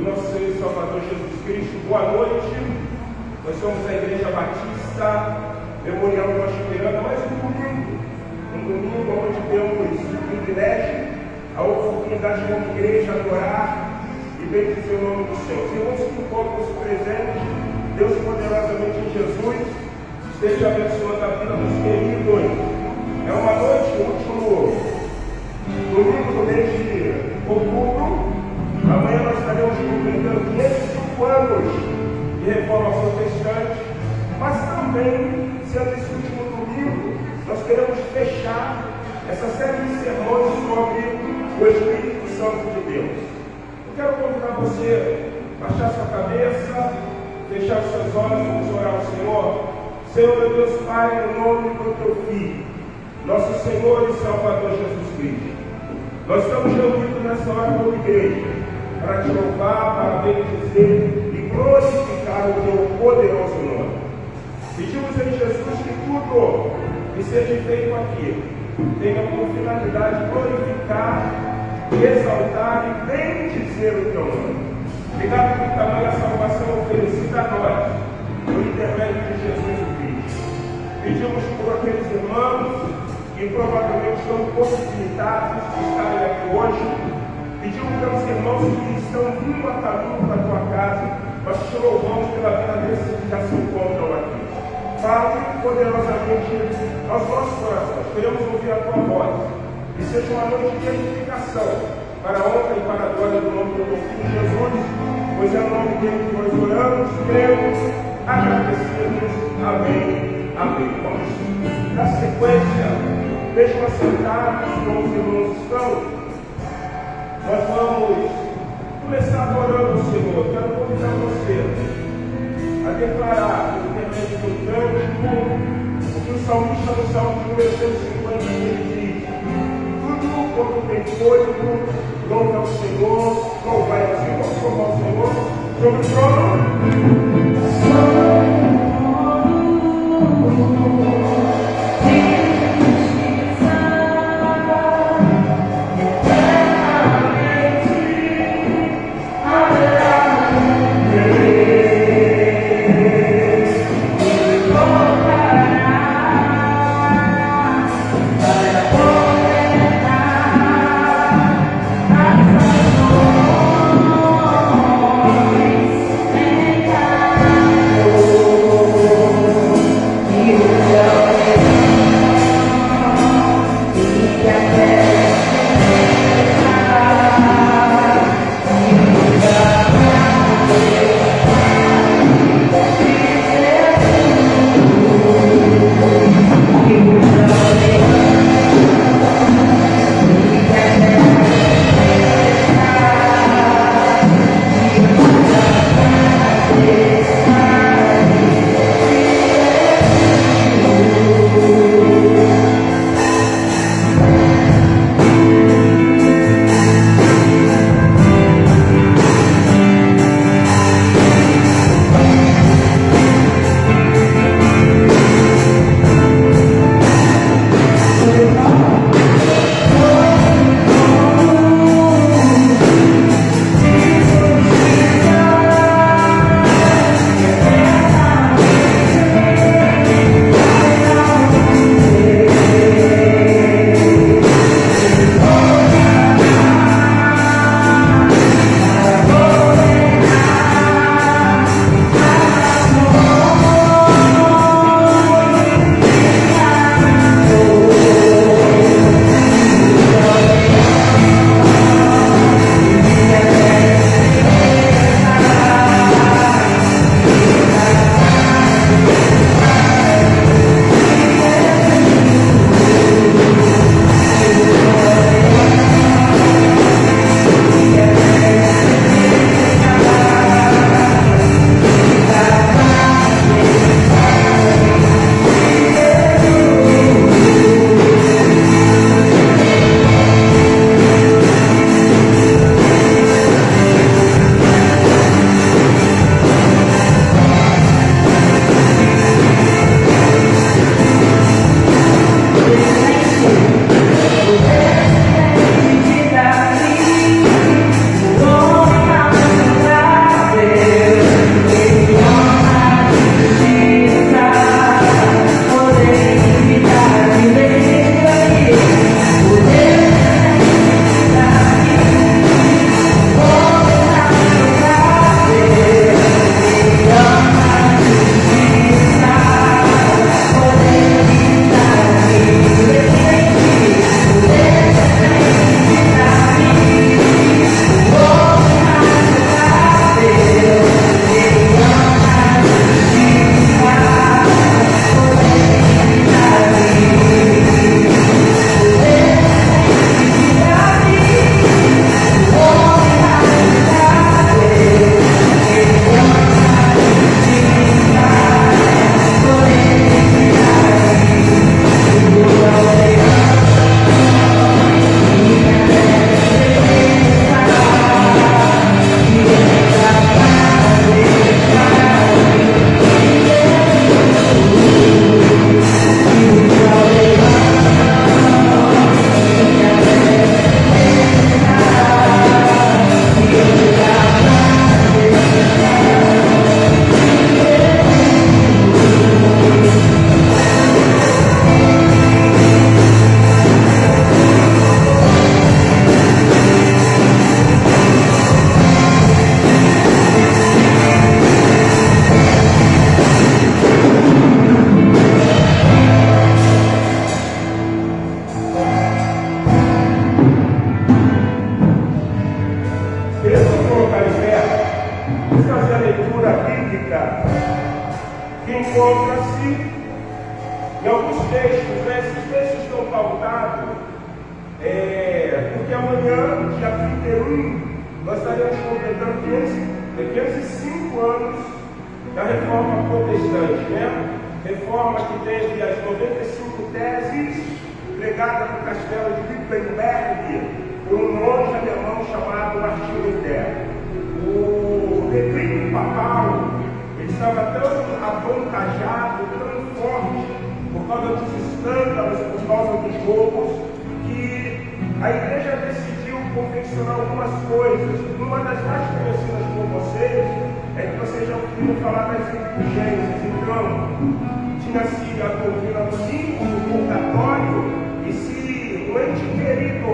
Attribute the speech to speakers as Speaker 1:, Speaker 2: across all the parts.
Speaker 1: do nosso Senhor e Salvador Jesus Cristo. Boa noite. Nós somos a Igreja Batista Memorial do Rocha Miranda, mais um domingo onde temos o privilégio, a oportunidade de uma igreja adorar e bendizer o nome do Senhor. Os irmãos que encontram-se presentes, Deus poderosamente em Jesus esteja abençoando a vida dos queridos. É uma noite, o último domingo do mês de outubro. Amanhã nós estaremos completando 505 anos de reforma protestante, mas também, sendo esse último domingo, nós queremos fechar essa série de sermões sobre o Espírito Santo de Deus. Eu quero convidar você a baixar sua cabeça, fechar os seus olhos, vamos orar ao Senhor. Senhor, meu Deus Pai, no nome do Teu Filho, nosso Senhor e Salvador Jesus Cristo, nós estamos reunidos nessa hora como igreja, para te louvar, para bendizer e glorificar o Teu poderoso nome. Pedimos em Jesus que tudo que seja feito aqui tenha como finalidade glorificar, exaltar e bendizer o Teu nome. Obrigado por tamanha salvação oferecida a nós, por intermédio de Jesus Cristo. Pedimos por aqueles irmãos que provavelmente estão possibilitados de estarem aqui hoje. Pedimos pelos irmãos que estão vindo a caminho para a tua casa. Nós te louvamos pela vida desses que já se encontram aqui. Fale poderosamente aos nossos corações. Queremos ouvir a tua voz. Que seja uma noite de edificação para a honra e para a glória do nome do teu Filho Jesus, pois é o nome dele que nós oramos, cremos, agradecidos. Amém. Amém. Vamos dar sequência, mesmo assentados como os irmãos estão, nós vamos começar adorando o Senhor. Quero convidar você a declarar, por intermédio do cântico, o que o salmista no Salmo de número 150 ele diz: tudo quanto tem fôlego, louva ao Senhor, louvai ao Senhor. Vamos louvar ao Senhor sobre o trono. ficar em pé. Vamos fazer a leitura bíblica que encontra-se em alguns textos, né? Esses textos estão pautados, porque amanhã, dia 31, nós estaremos completando 505 anos da Reforma Protestante, né? Reforma que teve as 95 teses pregadas no castelo de Wittenberg por um monge alemão chamado Martinho Lutero. O declínio papal ele estava tão avantajado, tão forte, por causa dos escândalos, por causa dos roubos, que a igreja decidiu confeccionar algumas coisas. Uma das mais conhecidas por vocês é que vocês já ouviram falar das indulgências. Então, tinha-se a doutrina do limbo, do purgatório, e se o ente querido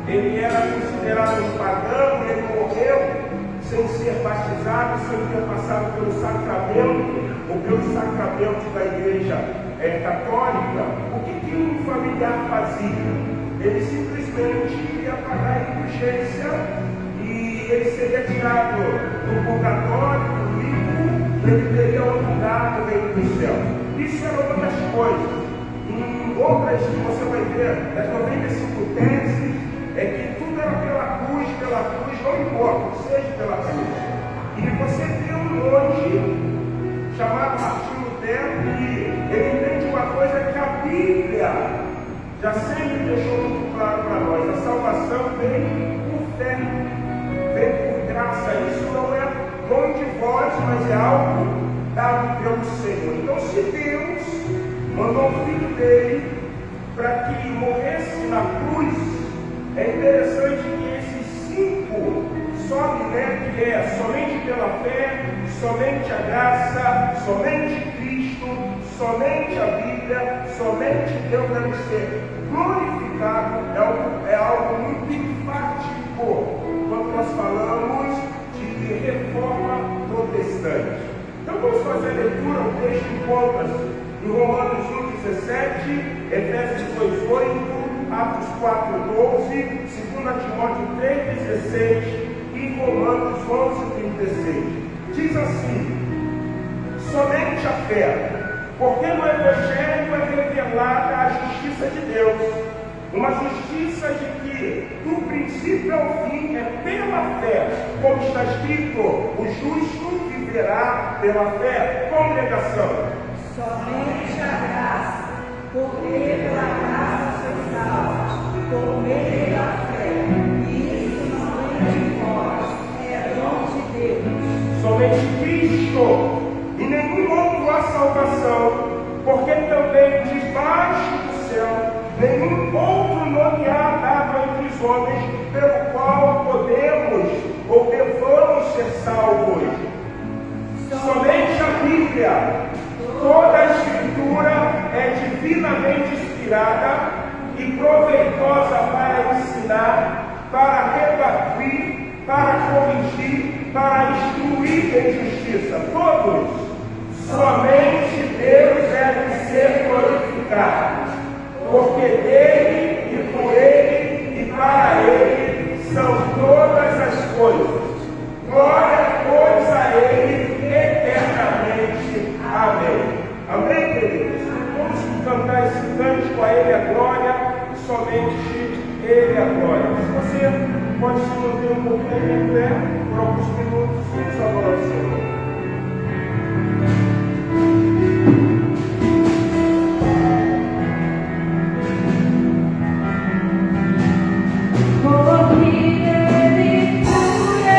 Speaker 1: ele era considerado um pagão, ele morreu sem ser batizado, sem ter passado pelo sacramento ou pelos sacramentos da igreja católica, o que um familiar fazia? Ele simplesmente ia pagar a indulgência e ele seria tirado do purgatório, do limbo, ele teria um lugar no reino do céu. Isso era uma das coisas. Em outras que você vai ver, das 95 teses, é que tudo era pela cruz, não importa, seja pela cruz. E você vê um monge chamado Martinho Lutero que ele entende uma coisa que a Bíblia já sempre deixou muito claro para nós: a salvação vem por fé, vem por graça. Isso não é dom de vós, mas é algo dado pelo Senhor. Então, se Deus mandou o Filho dele para que morresse na cruz, é interessante que esses 5 sobe, né, que é somente pela fé, somente a graça, somente Cristo, somente a Bíblia, somente Deus deve ser glorificado. É algo muito enfático quando nós falamos de reforma protestante. Então vamos fazer a leitura. O texto encontra-se em Romanos 1,17, Efésios 2,8, Atos 4,12, 2 Timóteo 3,16 e Romanos 11,36. Diz assim: somente a fé, porque no Evangelho é revelada a justiça de Deus, uma justiça de que do princípio ao fim é pela fé, como está escrito: o justo viverá pela fé. Congregação,
Speaker 2: somente a graça, porque pela graça sois salvos, por meio da fé, e isso não vem de vós, é dom de Deus.
Speaker 1: Somente Cristo, e nenhum outro há salvação, porque também debaixo do céu nenhum outro nome há dado entre os homens, pelo qual podemos ou devamos ser salvos. Somente a Bíblia, toda a Escritura é divinamente inspirada e proveitosa para ensinar, para redarguir, para corrigir, para instruir em justiça. Todos, somente Deus deve ser glorificado, porque dele e por ele e para ele são todas as coisas. Glória, pois, a ele eternamente. Amém. Amém, queridos? Vamos cantar esse cântico: a ele a glória, e somente ele a glória. Se você pode se manter um pouquinho em pé por alguns minutos, vamos adorar o Senhor.
Speaker 2: Porque ele cura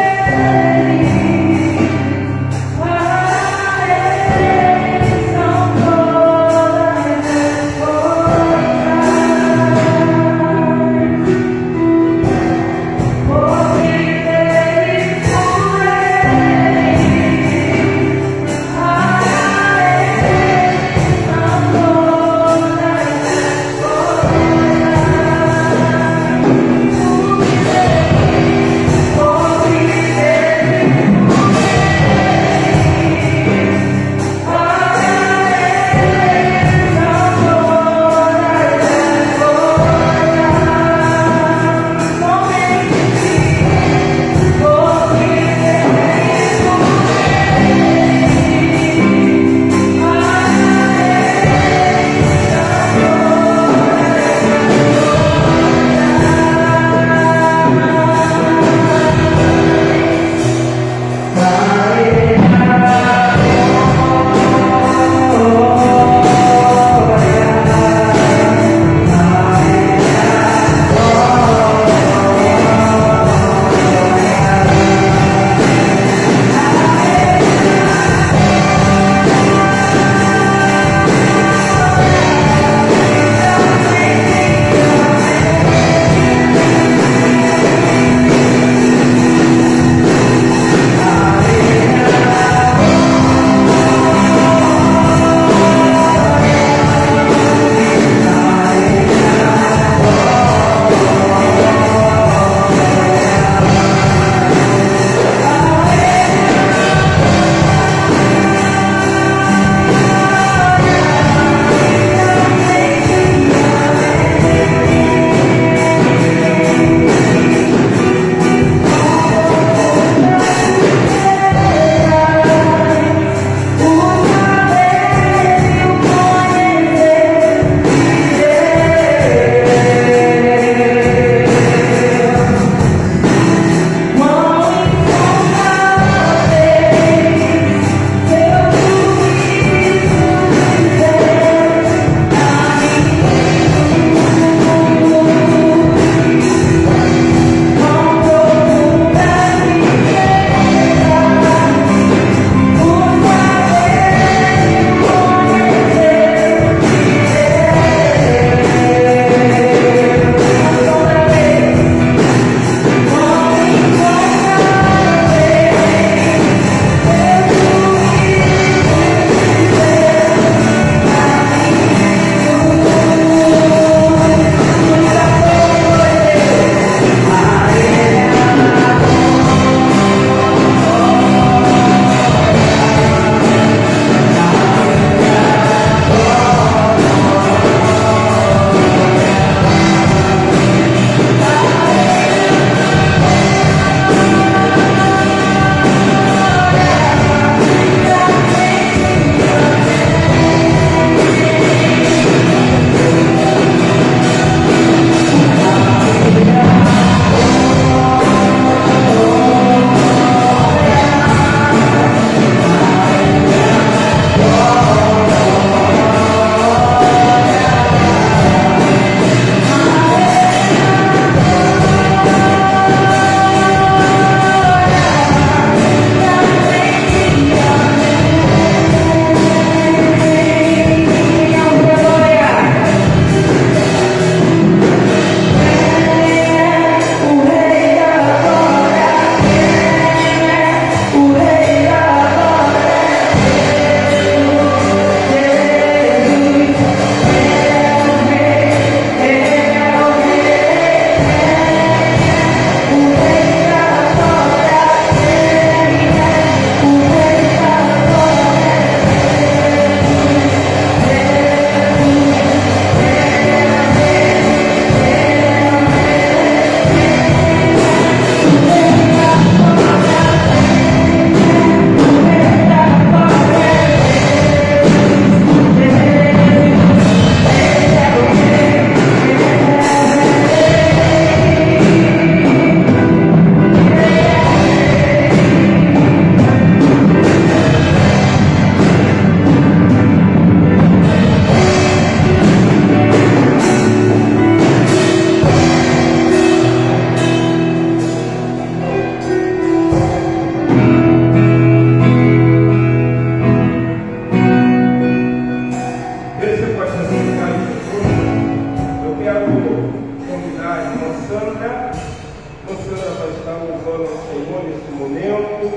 Speaker 1: Senhor nesse momento.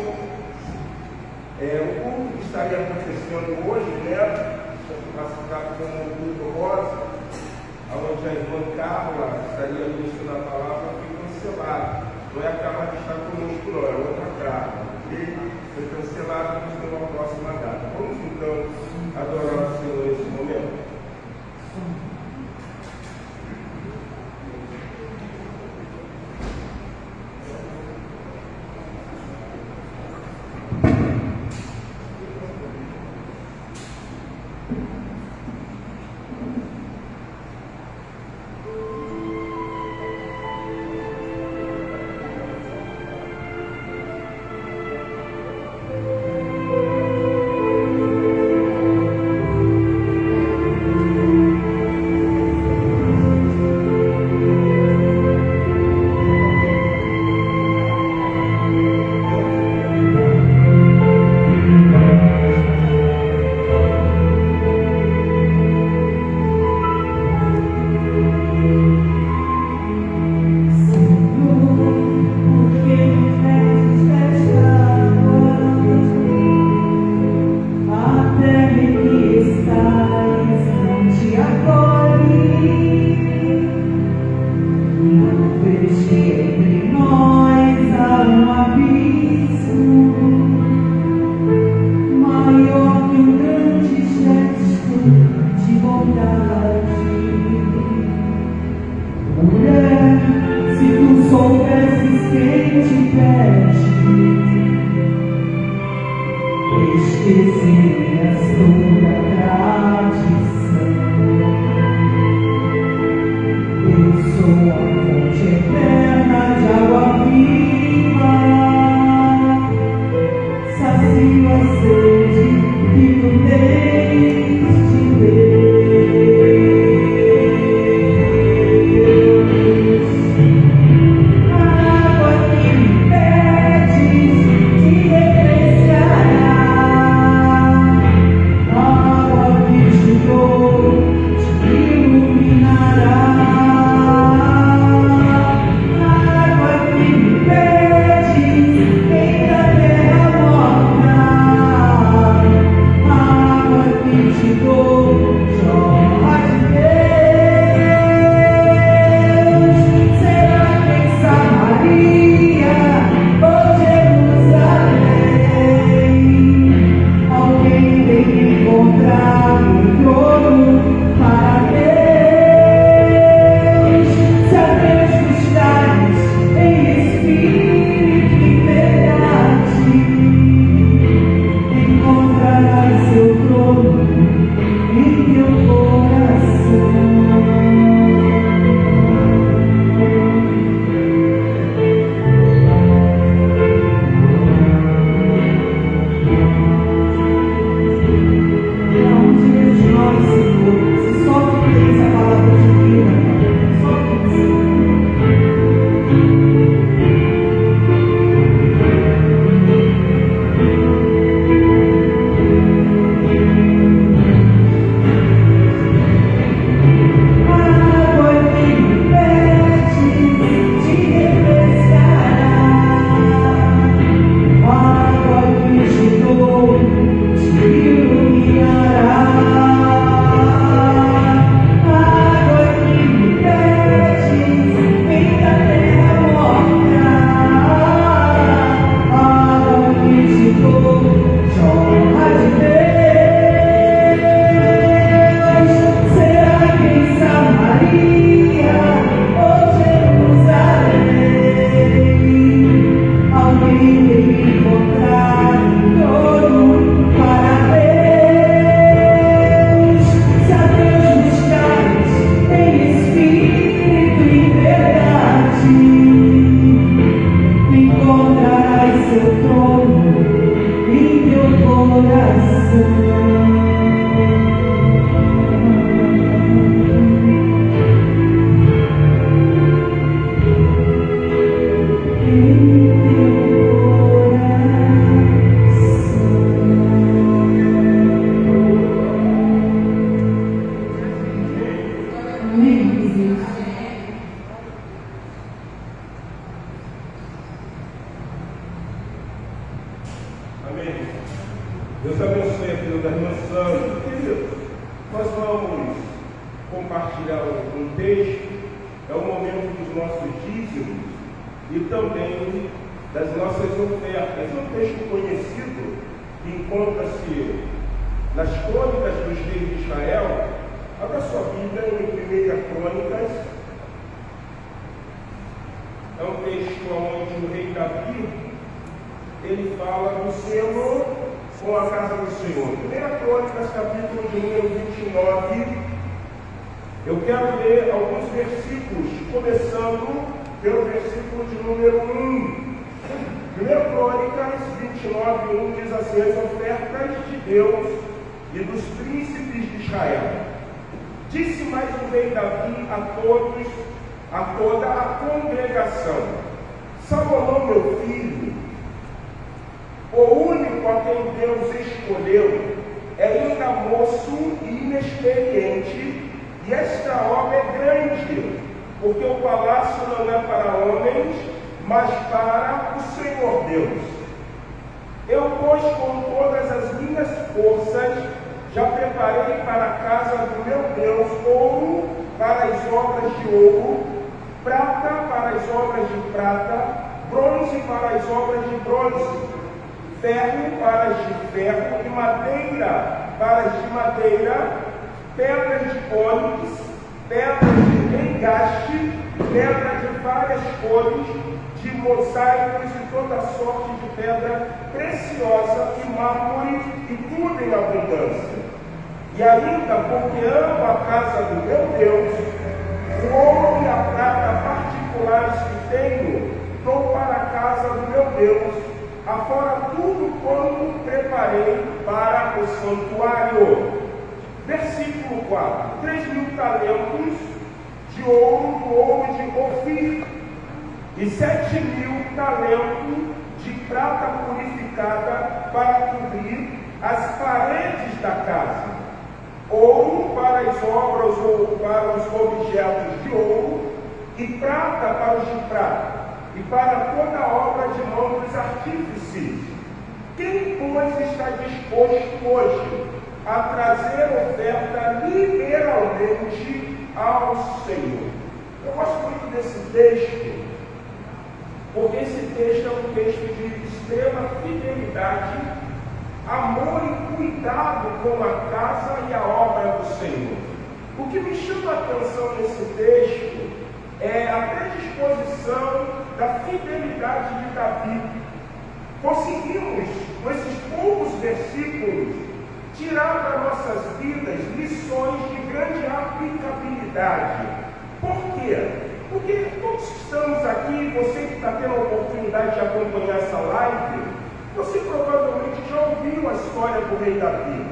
Speaker 1: O culto que estaria acontecendo hoje, né? Classificado como um culto rosa, onde a irmã Carla estaria ministrando a palavra, foi cancelado. Não é a Carla que está conosco, não, é outra Carla. E foi cancelado, mas tem uma próxima data. Vamos então adorar o Senhor nesse momento. Amém. Deus abençoe a vida da irmã Sandra. Queridos, nós vamos compartilhar um texto. É o momento dos nossos dízimos e também das nossas ofertas. É um texto conhecido que encontra-se nas Crônicas dos Reis de Israel. Abra sua Bíblia em 1 Crônicas. É um texto onde o rei Davi ele fala do selo com a casa do Senhor. 1 Crônicas, capítulo de número 29. Eu quero ler alguns versículos, começando pelo versículo de número 1. 1 Crônicas 29, 1 diz assim: as ofertas de Deus e dos príncipes de Israel. Disse mais o rei Davi a toda a congregação: Salomão, meu filho, o único a quem Deus escolheu, é ainda moço e inexperiente, e esta obra é grande, porque o palácio não é para homens, mas para o Senhor Deus. Eu, pois, com todas as minhas forças, já preparei para a casa do meu Deus ouro para as obras de ouro, prata para as obras de prata, bronze para as obras de bronze, ferro para as de ferro e madeira para as de madeira, pedras de ônix, pedras de engaste, pedras de várias cores, de mosaicos e toda sorte de pedra preciosa e mármore e tudo em abundância. E ainda, porque amo a casa do meu Deus, o ouro e a prata particulares que tenho, dou para a casa do meu Deus, afora tudo quanto preparei para o santuário. Versículo 4: 3.000 talentos de ouro do ouro de Ofir, e 7.000 talentos de prata purificada para cobrir as paredes da casa, ouro para as obras ou para os objetos de ouro, e prata para os de prata, e para toda a obra de mão dos artífices. Quem, pois, está disposto hoje a trazer oferta liberalmente ao Senhor? Eu gosto muito desse texto, porque esse texto é um texto de extrema fidelidade, amor e cuidado com a casa e a obra do Senhor. O que me chama a atenção nesse texto é a predisposição da fidelidade de Davi. Conseguimos, com esses poucos versículos, tirar das nossas vidas lições de grande aplicabilidade. Por quê? Porque todos que estamos aqui, você que está tendo a oportunidade de acompanhar essa live, você provavelmente já ouviu a história do rei Davi,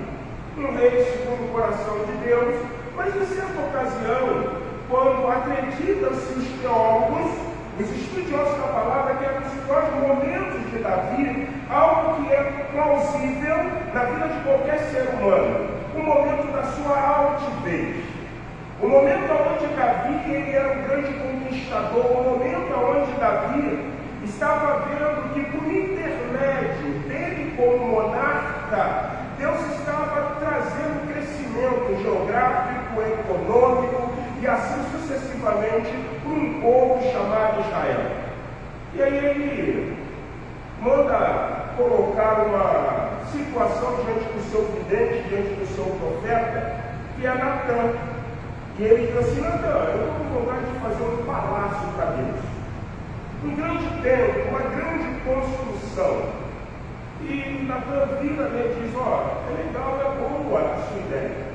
Speaker 1: um rei segundo o coração de Deus, mas em certa ocasião, quando acreditam-se os teólogos, os estudiosos da palavra, que é um dos piores momentos de Davi, algo que é plausível na vida de qualquer ser humano, o momento da sua altivez, o momento onde Davi ele era um grande conquistador, o momento onde Davi estava vendo que por intermédio dele como monarca, Deus estava trazendo crescimento geográfico, econômico e assim sucessivamente para um povo chamado Israel. E aí ele manda colocar uma situação diante do seu vidente, diante do seu profeta, que é Natã. E ele diz assim: Natã, eu estou com vontade de fazer um palácio para Deus, um grande templo, uma grande construção. E Natã vira e diz: ó, é legal, é boa a sua ideia.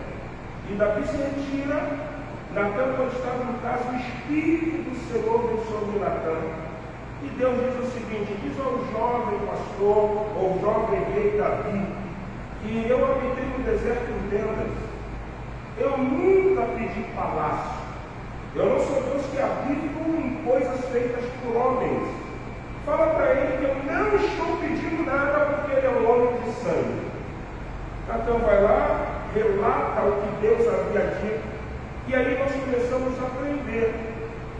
Speaker 1: E Davi se retira. Natã, quando estava no caso, o Espírito do Senhor veio sobre Natã. E Deus diz o seguinte: diz ao jovem pastor, ou jovem rei Davi, que eu habitei no deserto em tendas. Eu nunca pedi palácio. Eu não sou Deus que habito em coisas feitas por homens. Fala para ele que eu não estou pedindo nada, porque ele é um homem de sangue. Natã vai lá, relata o que Deus havia dito. E aí nós começamos a aprender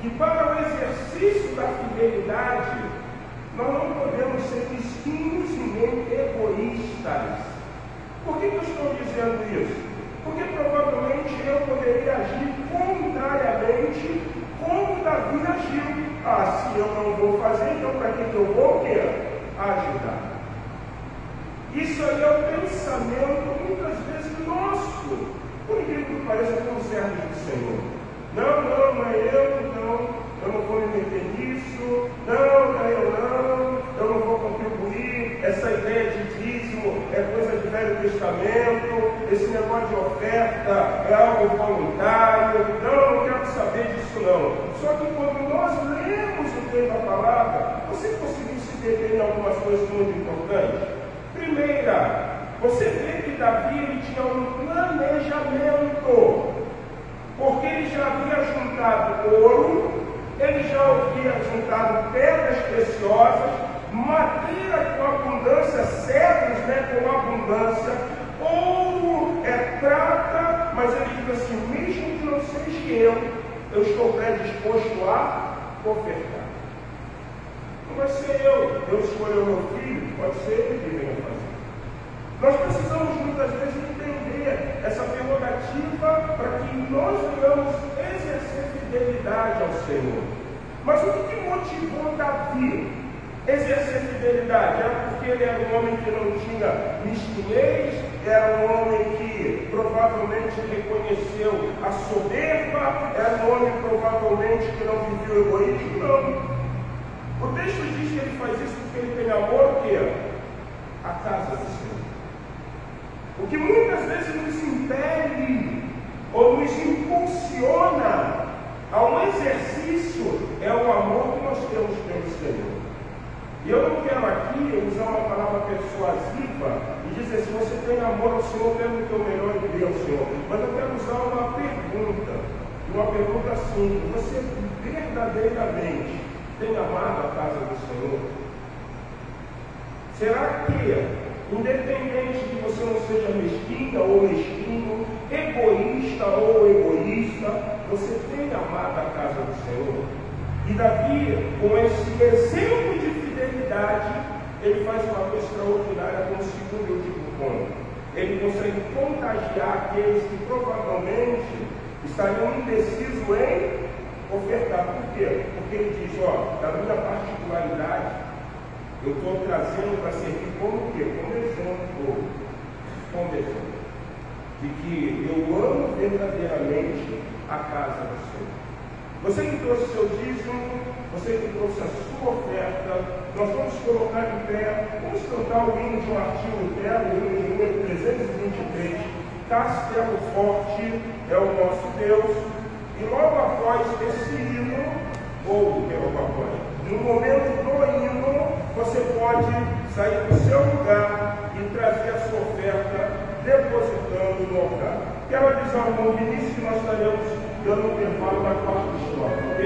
Speaker 1: que para o exercício da fidelidade, nós não podemos ser mesquinhos e nem egoístas. fazendo isso? Porque provavelmente eu poderia agir contrariamente como Davi agiu. Se eu não vou fazer, então para que eu vou o quê? Ajudar. Isso aí é o pensamento, muitas vezes, nosso. Por incrível que pareça, como servos do Senhor. Não é eu não vou me meter nisso, eu não vou contribuir, essa ideia de dízimo é coisa de Velho Testamento, esse negócio de oferta é algo voluntário, não quero saber disso não. Só que quando nós lemos o texto da palavra, você conseguiu se deter em algumas coisas muito importantes. Primeira, você vê que Davi ele tinha um planejamento, porque ele já havia juntado ouro, ele já havia juntado pedras preciosas, madeira com abundância, cedros com abundância, ouro é prata, mas ele diz assim, mesmo que não seja eu estou predisposto a ofertar. Não vai ser eu escolho meu filho, pode ser ele que venha fazer. Nós precisamos muitas vezes entender essa prerrogativa para que nós venhamos exercer fidelidade ao Senhor. Mas o que motivou Davi a exercer fidelidade? Era porque ele era um homem que não tinha mesquinhez, era um homem que provavelmente reconheceu a soberba, era um homem provavelmente que não viveu egoísmo? Não. O texto diz que ele faz isso porque ele tem amor o quê? A casa do Senhor. O que muitas vezes nos impele ou nos impulsiona a um exercício é o amor que nós temos pelo Senhor. E eu não quero aqui usar uma palavra persuasiva e dizer assim, você tem amor ao Senhor, pelo o teu melhor e dê ao Senhor. Mas eu quero usar uma pergunta simples. Você verdadeiramente tem amado a casa do Senhor? Será que, independente de você não seja mesquinha ou mesquinho, egoísta ou egoísta, você tem amado a casa do Senhor? E Davi, com esse exemplo de fidelidade, ele faz uma coisa extraordinária com o segundo e último ponto. Ele consegue contagiar aqueles que provavelmente estariam indecisos em ofertar. Por quê? Porque ele diz, da minha particularidade, eu estou trazendo para servir como o quê? Como exemplo. De que eu amo verdadeiramente a casa do Senhor. Você que trouxe seu dízimo, você que trouxe a sua oferta, nós vamos colocar em pé, vamos cantar o hino de um artigo interno, o hino de número 323, Castelo Forte é o nosso Deus, e logo após esse hino, ou logo após, no momento do hino, você pode sair do seu lugar e trazer a sua oferta, depositando no altar. Quero avisar ao irmão Vinícius que nós estaremos dando um intervalo na quarta estrofe, ok?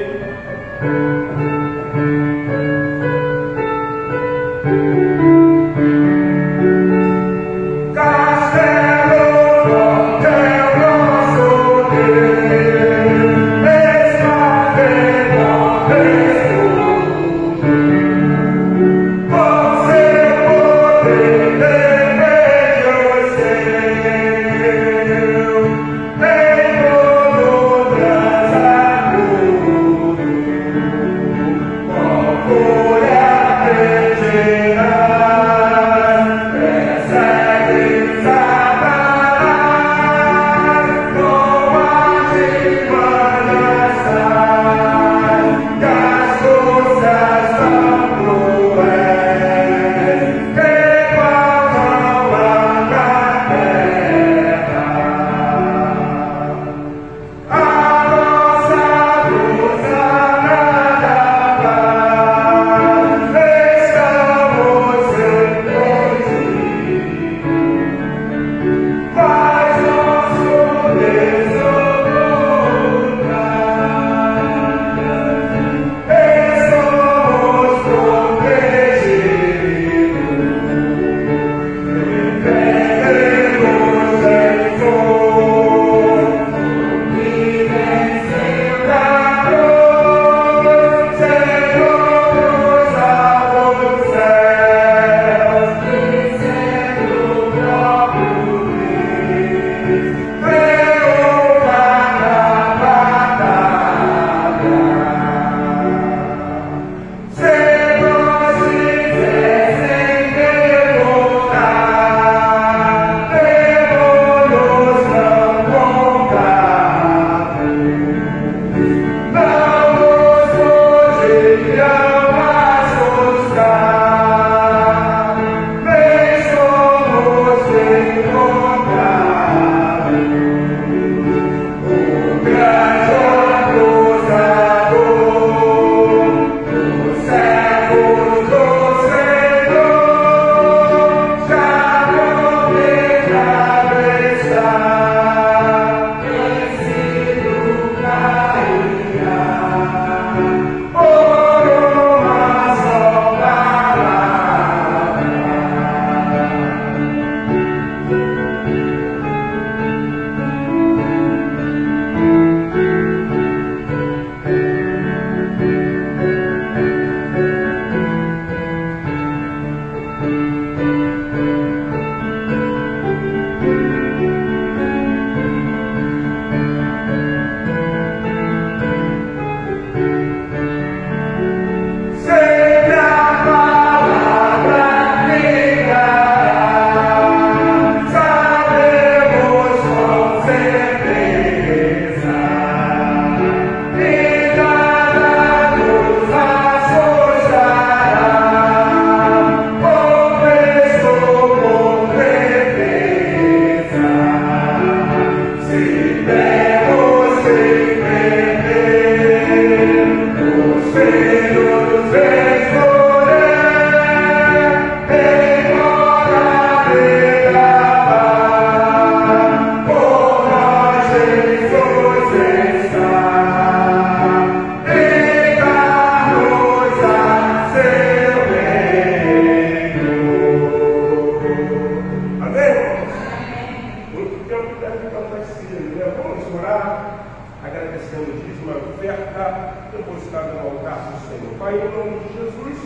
Speaker 1: agradecido, né? Vamos orar, agradecendo o dízimo, a oferta depositada no altar do Senhor. Pai, em nome de Jesus,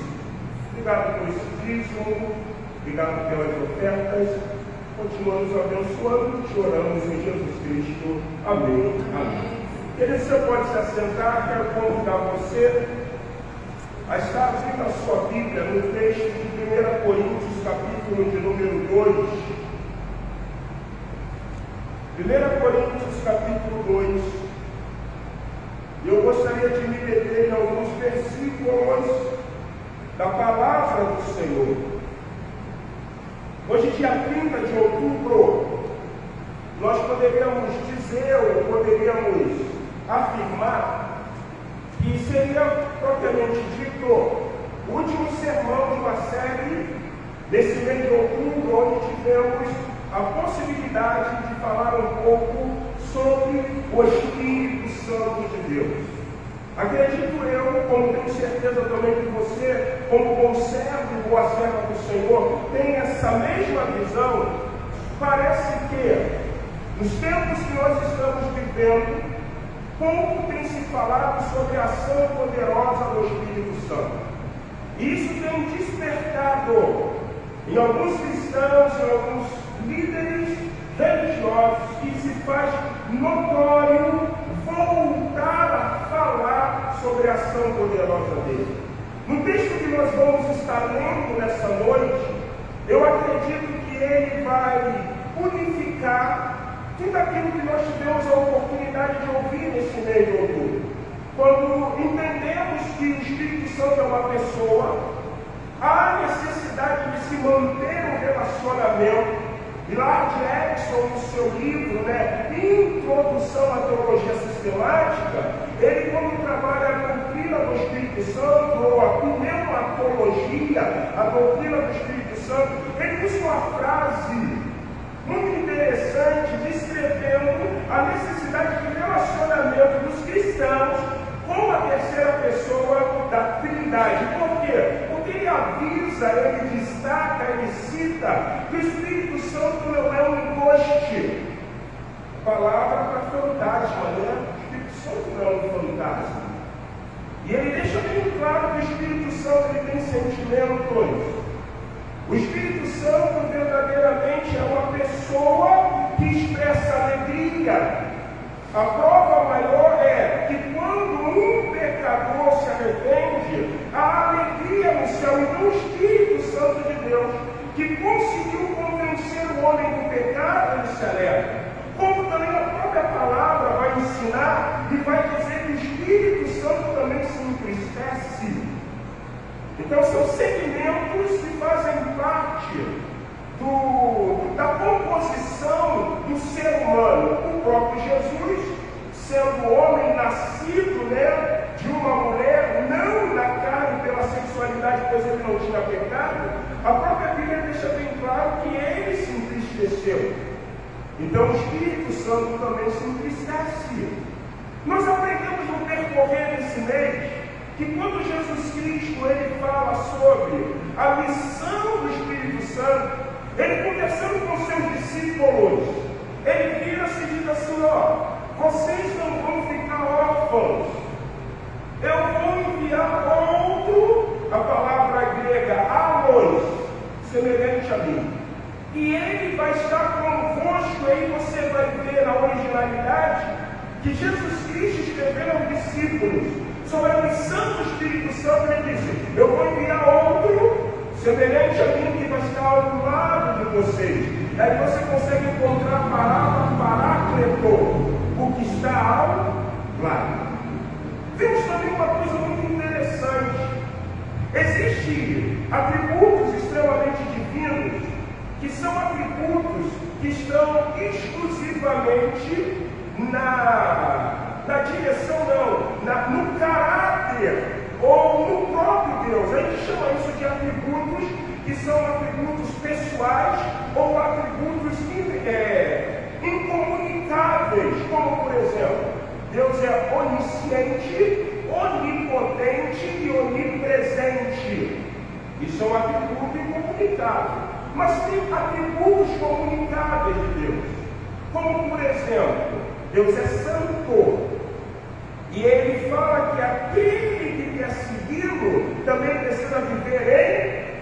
Speaker 1: obrigado por esse dízimo, obrigado pelas ofertas, continuamos abençoando, te oramos em Jesus Cristo. Amém. Amém. Querido, você pode se assentar, quero convidar você a estar abrindo a sua Bíblia no texto de 1 Coríntios, capítulo de número 2. 1 Coríntios, capítulo 2. Eu gostaria de me deter em alguns versículos da palavra do Senhor. Hoje, dia 30 de outubro, nós poderíamos dizer, ou poderíamos afirmar, que seria propriamente dito o último sermão de uma série nesse mês de outubro, onde tivemos a possibilidade de falar um pouco sobre o Espírito Santo de Deus. Acredito eu, como tenho certeza também que você, como bom servo e boa serva do Senhor, tem essa mesma visão. Parece que, nos tempos que nós estamos vivendo, pouco tem se falado sobre a ação poderosa do Espírito Santo. E isso tem despertado em alguns cristãos, em alguns líderes religiosos, que se faz notório voltar a falar sobre a ação poderosa dele. No texto que nós vamos estar lendo nessa noite, eu acredito que ele vai unificar tudo aquilo que nós tivemos a oportunidade de ouvir nesse mês de outubro. Quando entendemos que o Espírito Santo é uma pessoa, há necessidade de se manter um relacionamento. Millard Erickson, no seu livro, Introdução à Teologia Sistemática, ele, quando trabalha a doutrina do Espírito Santo, ou a pneumatologia, a doutrina do Espírito Santo, ele usa uma frase muito interessante, descrevendo a necessidade de relacionamento dos cristãos com a terceira pessoa da Trindade. Por quê? Porque ele avisa, ele destaca, ele cita que o Espírito Santo não é um encoste. Palavra para fantasma, né? O Espírito Santo não é um fantasma. E ele deixa bem claro que o Espírito Santo ele tem sentimentos. O Espírito Santo verdadeiramente é uma pessoa que expressa alegria. A prova maior é que quando um pecador se arrepende, há alegria no céu. Então o Espírito Santo de Deus, que conseguiu convencer o homem do pecado, ele se alegra. Como também a própria palavra vai ensinar e vai dizer que o Espírito Santo também se entristece. Então são segmentos que fazem parte da composição do ser humano. O próprio Jesus, sendo homem nascido de uma mulher, não na carne pela sexualidade, pois ele não tinha pecado, a própria Bíblia deixa bem claro que ele se entristeceu. Então o Espírito Santo também se entristece. Nós aprendemos no percorrer desse mês que quando Jesus Cristo ele fala sobre a missão do Espírito Santo, ele conversando com seus discípulos, ele vira-se e diz assim: vocês não vão ficar órfãos, eu vou enviar outro, a palavra grega allos, semelhante a mim, e ele vai estar convosco. E aí você vai ver a originalidade que Jesus Cristo escreveu aos discípulos sobre a missão do Espírito Santo. Ele disse: eu vou enviar outro semelhante a mim, que vai estar ao lado de vocês. Aí você consegue encontrar a palavra paráclito, o que está ao lado. Vemos também uma coisa muito interessante. Existem atributos extremamente divinos, que são atributos que estão exclusivamente na direção, no caráter ou no próprio Deus. A gente chama isso de atributos que são atributos pessoais ou atributos incomunicáveis, como por exemplo, Deus é onisciente, onipotente e onipresente. Isso é um atributo incomunicável. Mas tem atributos comunicáveis de Deus. Como, por exemplo, Deus é santo. E ele fala que aquele que quer segui-lo também precisa viver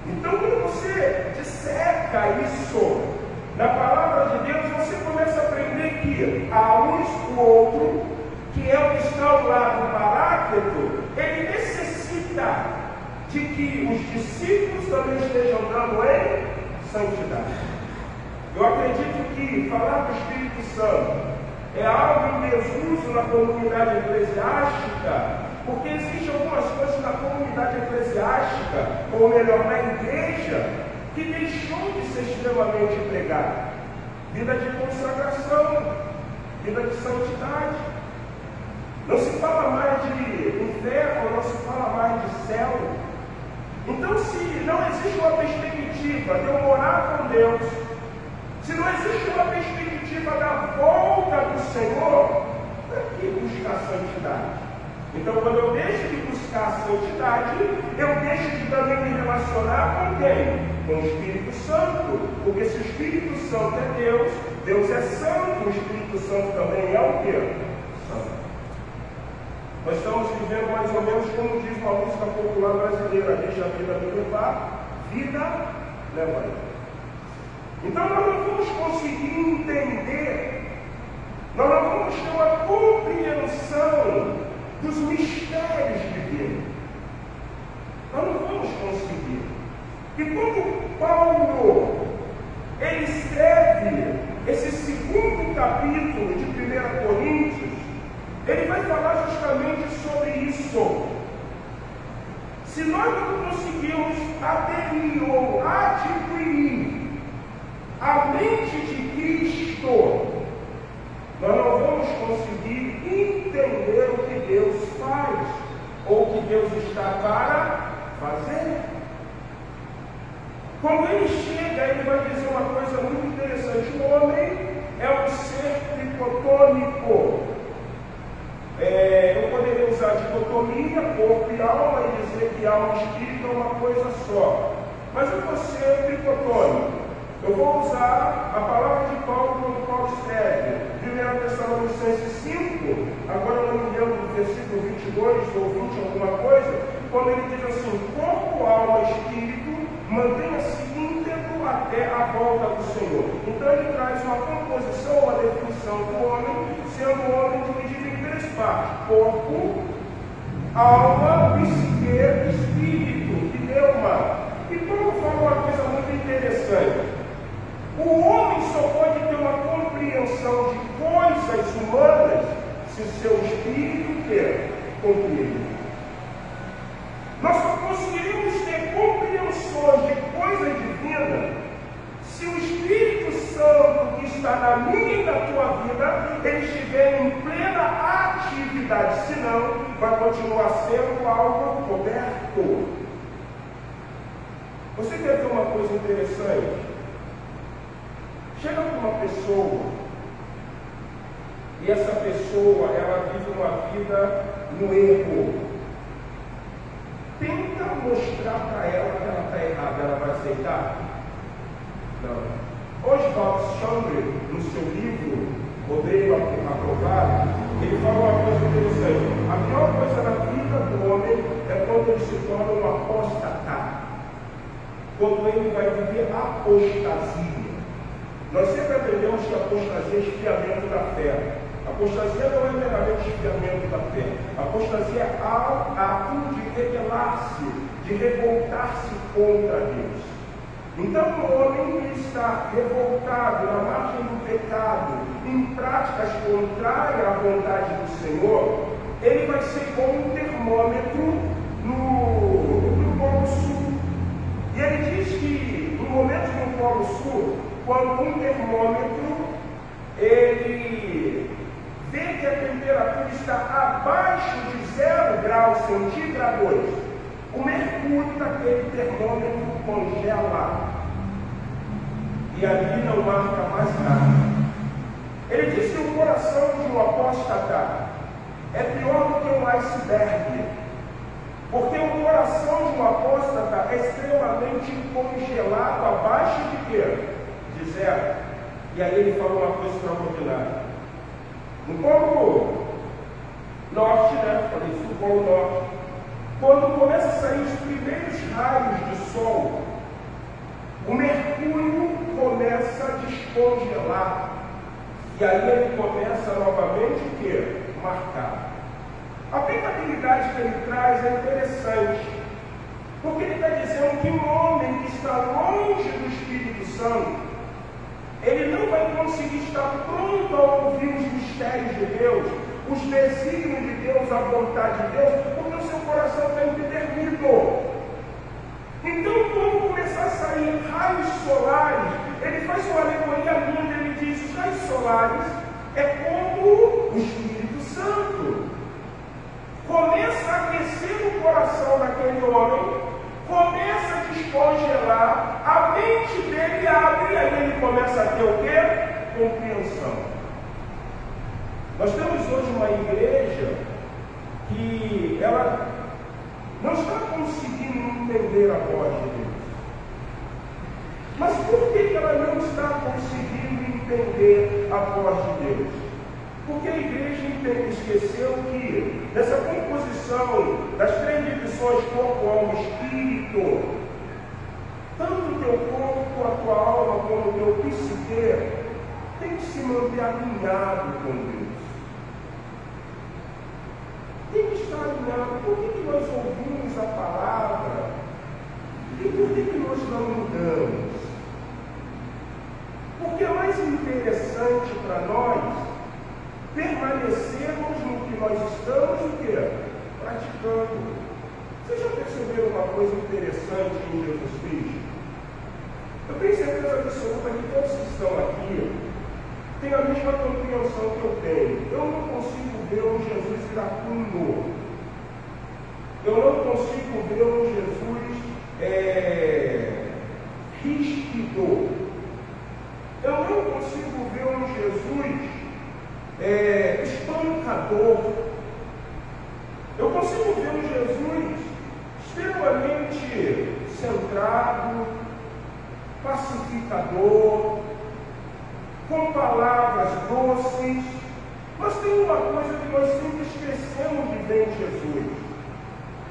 Speaker 1: em. Então, quando você disseca isso na palavra de Deus, você começa a aprender que há o outro, que é o que está ao lado do Paráclito, ele necessita de que os discípulos também estejam andando em santidade. Eu acredito que falar do Espírito Santo é algo em desuso na comunidade eclesiástica, porque existem algumas coisas na comunidade eclesiástica, ou melhor, na igreja, que deixou de ser extremamente pregada. Vida de consagração, vida de santidade. Não se fala mais de inferno, não se fala mais de céu. Então, se não existe uma perspectiva de eu morar com Deus, se não existe uma perspectiva da volta do Senhor, para que buscar santidade? Então, quando eu deixo de buscar a santidade, eu deixo de também me relacionar com quem? Com o Espírito Santo. Porque se o Espírito Santo é Deus, Deus é santo, o Espírito Santo também é o quê? Santo. Nós estamos vivendo mais ou menos como diz uma música popular brasileira: deixa a vida me levar, vida leva eu. Então nós não vamos conseguir entender, nós não vamos ter uma compreensão dos mistérios divinos. Nós não vamos conseguir. E quando Paulo ele escreve esse segundo capítulo de 1 Coríntios, ele vai falar justamente sobre isso. Se nós não conseguirmos aderir ou adquirir a mente de Cristo, nós não vamos conseguir entender o que Deus faz, ou o que Deus está para fazer. Quando ele chega, ele vai dizer uma coisa muito interessante: o homem é um ser tricotômico. Eu poderia usar dicotomia, corpo e alma, e dizer que alma e espírito é uma coisa só. Mas eu vou ser tricotômico. Eu vou usar a palavra de Paulo quando Paulo escreve 1 Tessalonicenses 5, agora não me lembro do versículo 22 ou 20, alguma coisa, quando ele diz assim: corpo, alma e espírito, mantenha-se íntegro até a volta do Senhor. Então ele traz uma composição, uma definição do homem, sendo o homem dividido em três partes: corpo, alma, psique, espírito, pneuma. E Paulo fala uma coisa muito interessante: o homem só pode ter uma compreensão de coisas humanas se o seu espírito quer compreender. Nós só conseguiríamos ter compreensões de coisas divinas se o Espírito Santo que está na minha e na tua vida, ele estiver em plena atividade. Senão, vai continuar sendo algo coberto. Você quer ver uma coisa interessante? Chega para uma pessoa e essa pessoa, ela vive uma vida no erro. Tenta mostrar para ela que ela está errada, ela vai aceitar? Não. Oswald Chambers, no seu livro Odeio Aprovado, ele fala uma coisa interessante: a pior coisa na vida do homem é quando ele se torna um apóstata, quando ele vai viver apostasia. Nós sempre aprendemos que apostasia é esfriamento da fé. Apostasia não é meramente esfriamento da fé. Apostasia é ato de rebelar-se, de revoltar-se contra Deus. Então o homem que está revoltado na margem do pecado, em práticas contrárias à vontade do Senhor, ele vai ser como um termômetro no Polo Sul. E ele diz que no momento do Polo Sul, quando um termômetro ele vê que a temperatura está abaixo de 0 graus centígrados, o mercúrio daquele termômetro congela e ali não marca mais nada. Ele diz que o coração de um apóstata é pior do que um iceberg, porque o coração de um apóstata é extremamente congelado abaixo de quê? De 0. E aí ele fala uma coisa extraordinária. No Polo Norte, né? Falei isso no Polo Norte. Quando começa a sair os primeiros raios de sol, o mercúrio começa a descongelar. E aí ele começa novamente o quê? Marcar. A aplicabilidade que ele traz é interessante, porque ele está dizendo que um homem que está longe do Espírito Santo, ele não vai conseguir estar pronto a ouvir os mistérios de Deus, os desígnios de Deus, a vontade de Deus, porque o seu coração está empedernido. Então, quando começar a sair raios solares, ele faz uma alegoria linda, ele diz: os raios solares é como o Espírito Santo. Começa a aquecer o coração daquele homem, começa a descongelar, a mente dele abre, e aí ele começa a ter o quê? Compreensão. Nós temos hoje uma igreja que ela não está conseguindo entender a voz de Deus. Mas por que ela não está conseguindo entender a voz de Deus? Porque a igreja esqueceu que nessa composição das três divisões, corpo, alma e espírito, tanto o teu corpo, a tua alma, como o teu psique, tem que se manter alinhado com Deus. Tem que estar alinhado. Por que nós ouvimos a palavra? E por que nós não mudamos? Porque é mais interessante para nós permanecermos no que nós estamos o quê? Praticando. Vocês já perceberam uma coisa interessante em Jesus Cristo? Eu tenho certeza absoluta que todos que estão aqui têm a mesma compreensão que eu tenho. Eu não consigo ver um Jesus iracundo. Eu não consigo ver um Jesus ríspido. Eu não consigo ver um Jesus espancador. Eu consigo ver um Jesus extremamente centrado, pacificador, com palavras doces. Mas tem uma coisa que nós sempre esquecemos de ver em Jesus.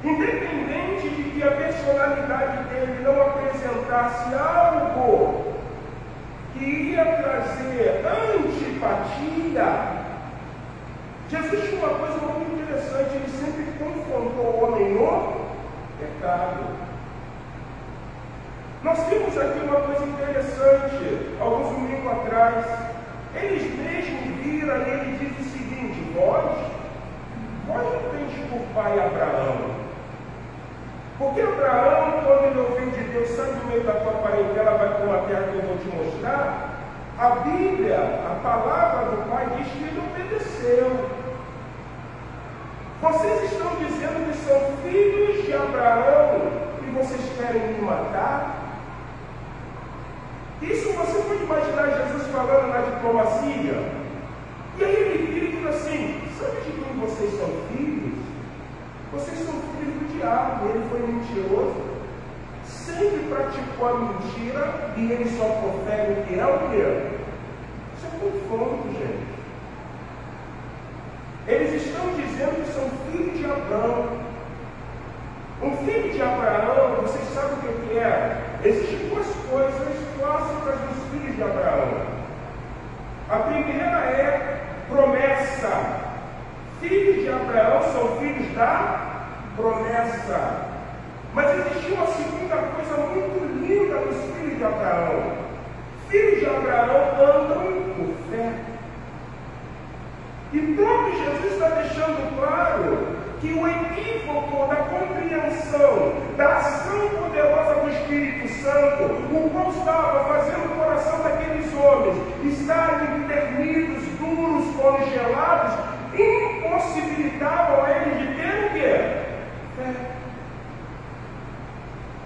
Speaker 1: Independente de que a personalidade dele não apresentasse algo que ia trazer antipatia, Jesus tinha uma coisa muito interessante, ele sempre confrontou o homem no pecado. Nós temos aqui uma coisa interessante, alguns domingos atrás, eles mesmos viram e ele diz o seguinte: vós não tendes por pai Abraão. Porque Abraão, quando ele ouviu de Deus, sai do meio da tua parentela, vai para uma terra que eu vou te mostrar. A Bíblia, a palavra do Pai, diz que ele obedeceu. Vocês estão dizendo que são filhos de Abraão e vocês querem me matar? Isso você pode imaginar Jesus falando na diplomacia. E aí ele vira e diz assim: sabe de quem vocês são filhos? Vocês são filhos do diabo. Ele foi mentiroso, sempre praticou a mentira e ele só profere o que é o quê? Isso é confronto, gente. Eles estão dizendo que são filhos de Abraão. Um filho de Abraão, vocês sabem o que é? Existem duas coisas clássicas dos filhos de Abraão. A primeira é promessa. Filhos de Abraão são filhos da promessa. Mas existiu uma segunda coisa muito linda dos filhos de Abraão. Filhos de Abraão andam por fé. E próprio Jesus está deixando claro que o equívoco da compreensão da ação poderosa do Espírito Santo, o qual estava fazendo o coração daqueles homens estarem internidos, duros, congelados, impossibilitavam a eles de ter o quê? Fé.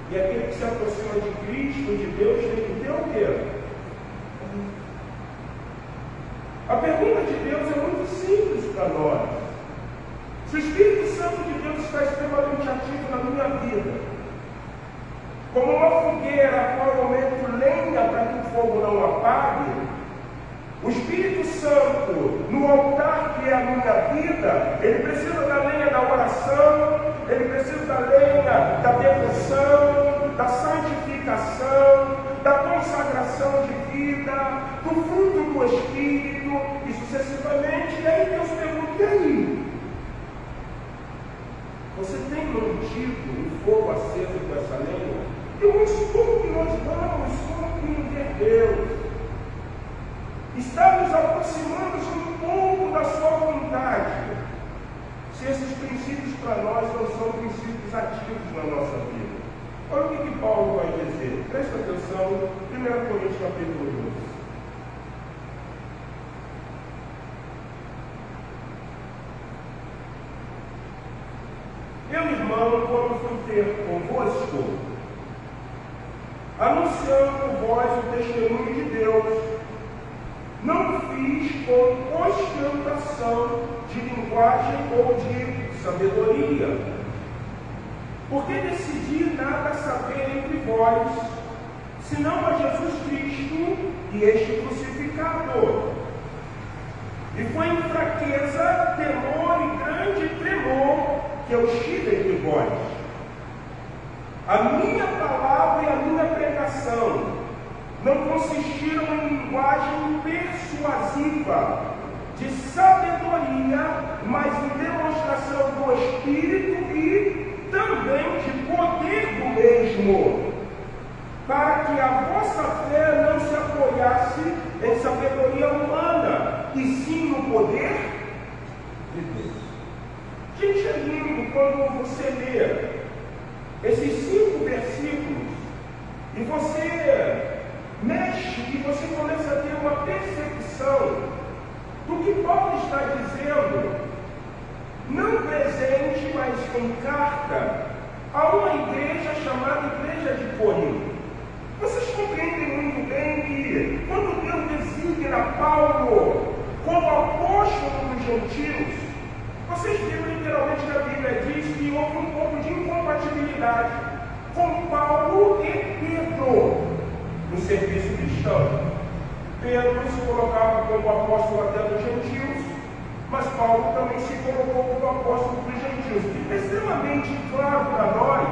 Speaker 1: E aquele que se aproxima de Cristo, de Deus, tem que ter o quê? A pergunta de Deus é muito simples para nós. Se o Espírito Santo de Deus está extremamente ativo na minha vida, como uma fogueira a qual eu meto lenha para que o fogo não apague, vida. Ele precisa da lenha da oração, ele precisa da lenha da devoção, da santificação, da consagração de vida, do fruto do Espírito, e sucessivamente. E aí Deus pergunta: e aí? Você tem mantido o fogo aceso com essa lenha? Irmãos, como que nós vamos compreender Deus? Está nos aproximando um pouco da sua vontade, se esses princípios para nós não são princípios ativos na nossa vida. Olha o que Paulo vai dizer. Presta atenção, 1 Coríntios capítulo 12. Meu irmão, quando fui ter convosco, anunciando vós o testemunho de Deus, não fiz com ostentação de linguagem ou de sabedoria, porque decidi nada saber entre vós, senão a Jesus Cristo e este crucificado. E foi em fraqueza, temor e grande tremor que eu estive entre vós. A minha palavra e a minha pregação não consistiram em linguagem persuasiva, de sabedoria, mas em demonstração do Espírito e também de poder do mesmo, para que a vossa fé não se apoiasse em sabedoria humana, e sim no poder de Deus. Gente, é lindo quando você lê esses 5 versículos e você mexe e você começa a ter uma percepção do que Paulo está dizendo, não presente, mas em carta, a uma igreja chamada Igreja de Corinto. Vocês compreendem muito bem que quando Deus designa Paulo como apóstolo dos gentios, vocês viram literalmente que a Bíblia diz que houve um pouco de incompatibilidade com Paulo e Pedro no serviço cristão. Pedro se colocava como apóstolo até dos gentios, mas Paulo também se colocou como apóstolo dos gentios. É extremamente claro para nós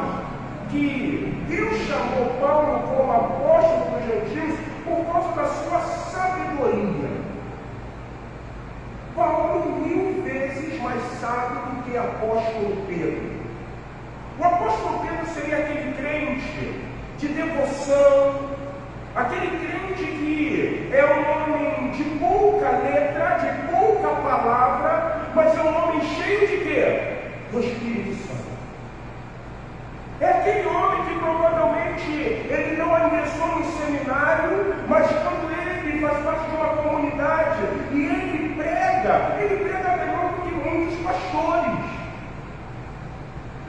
Speaker 1: que Deus chamou Paulo como apóstolo dos gentios por causa da sua sabedoria. Paulo 1000 vezes mais sábio do que apóstolo Pedro. O apóstolo Pedro seria aquele crente de devoção, aquele crente que é um homem de pouca letra, de pouca palavra, mas é um homem cheio de quê? Do Espírito Santo. É aquele homem que provavelmente ele não ingressou no seminário, mas quando ele faz parte de uma comunidade e ele prega melhor do que muitos pastores.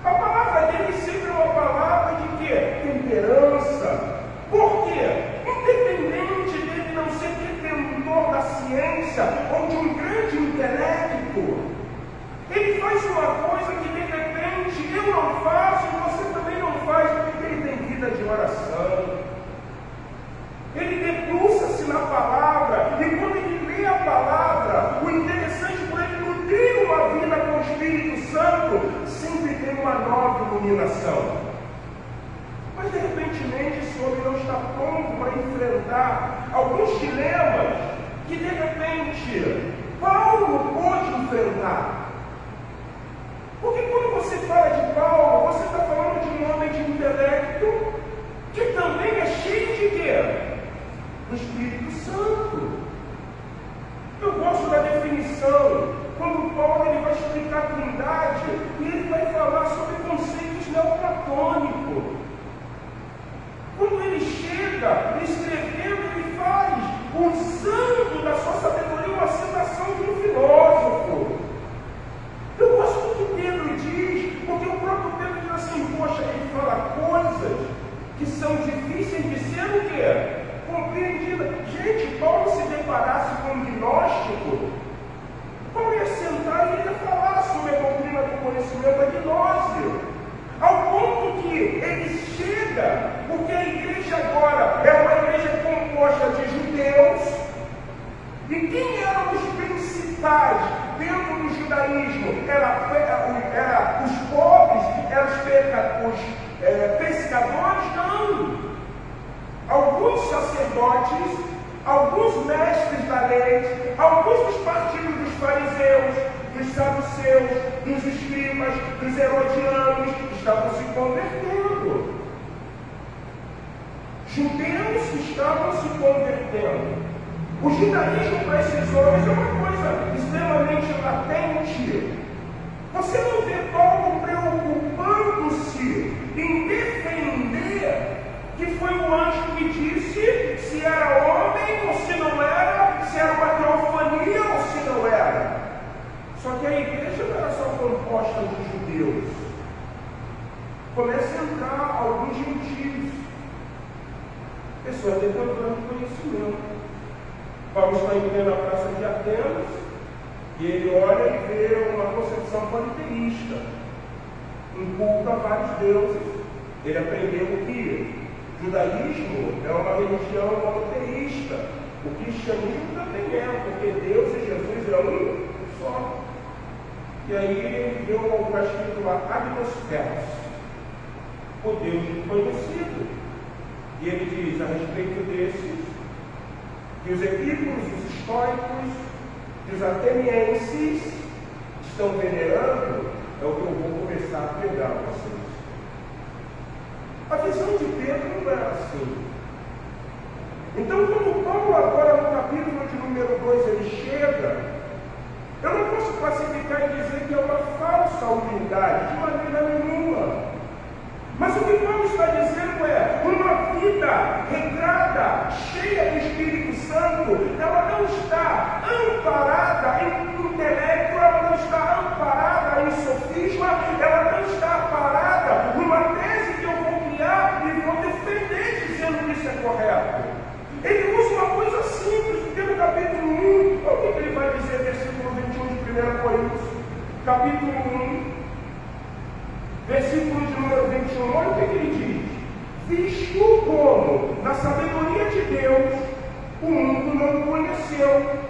Speaker 1: A palavra dele sempre é uma palavra de quê? Temperança. Por quê? Independente dele não ser detentor da ciência ou de um grande intelecto, ele faz uma coisa que de repente eu não faço e você também não faz. Ele tem vida de oração, ele debruça-se na palavra, e quando ele lê a palavra, o interessante por ele nutrir uma vida com o Espírito Santo, sempre tem uma nova iluminação. Mas de repentemente esse homem não está pronto para enfrentar alguns dilemas que de repente Paulo pôde enfrentar. Porque quando você fala de Paulo, você está falando de um homem de intelecto que também é cheio de quê? Do Espírito Santo. Eu gosto da definição, quando Paulo ele vai explicar a Trindade, e ele vai falar sobre conceitos neoplatônicos. Quando ele chega escrevendo, ele faz, usando da sua sabedoria, uma citação de um filósofo. Eu gosto do que Pedro diz, porque o próprio Pedro diz assim, poxa, ele fala coisas que são difíceis de ser o quê? Compreendidas. Gente, Paulo se deparasse com um gnóstico, Paulo ia sentar e ia falar sobre a doutrina do conhecimento da gnose. Ao ponto que ele chega, porque a igreja agora é uma igreja composta de judeus, e quem eram os principais dentro do judaísmo? era os pobres, eram os pescadores, não. Alguns sacerdotes, alguns mestres da lei, alguns dos partidos dos fariseus, dos saduceus, dos escribas, dos herodianos, estavam se convertendo. Judeus que estavam se convertendo. O judaísmo para esses homens é uma coisa extremamente latente. Você não vê Paulo preocupando-se em defender que foi o anjo que disse se era homem ou se não era, se era uma teofania ou se não era. Só que a igreja não era só composta de judeus. Começa a entrar alguns gentios, pessoas tentando conhecimento. Paulo está em plena praça de Atenas e ele olha e vê uma concepção politeísta, um culto a vários deuses. Ele aprendeu que o judaísmo é uma religião monoteísta, o cristianismo também é, porque Deus e Jesus é um só. E aí ele deu o escrito lá, Agnos Theos, o Deus desconhecido. E ele diz a respeito desses, que os epícuros, os estoicos, que os atenienses estão venerando, é o que eu vou começar a pregar a vocês. A visão de Pedro não era assim. Então, quando Paulo agora no capítulo de número 2 ele chega, eu não posso classificar e dizer que é uma falsa humildade, de maneira nenhuma. Mas o que Paulo está dizendo é, uma vida regrada, cheia do Espírito Santo, ela não está amparada em intelecto, ela não está amparada em sofisma, ela não está amparada numa tese que eu vou criar e vou defender dizendo que isso é correto. Ele usa uma coisa simples, porque no capítulo 1, olha o que ele vai dizer, versículo 21 de 1 Coríntios, capítulo 1, versículo de número 21, olha o que ele diz. Visto como, na sabedoria de Deus, o mundo não conheceu,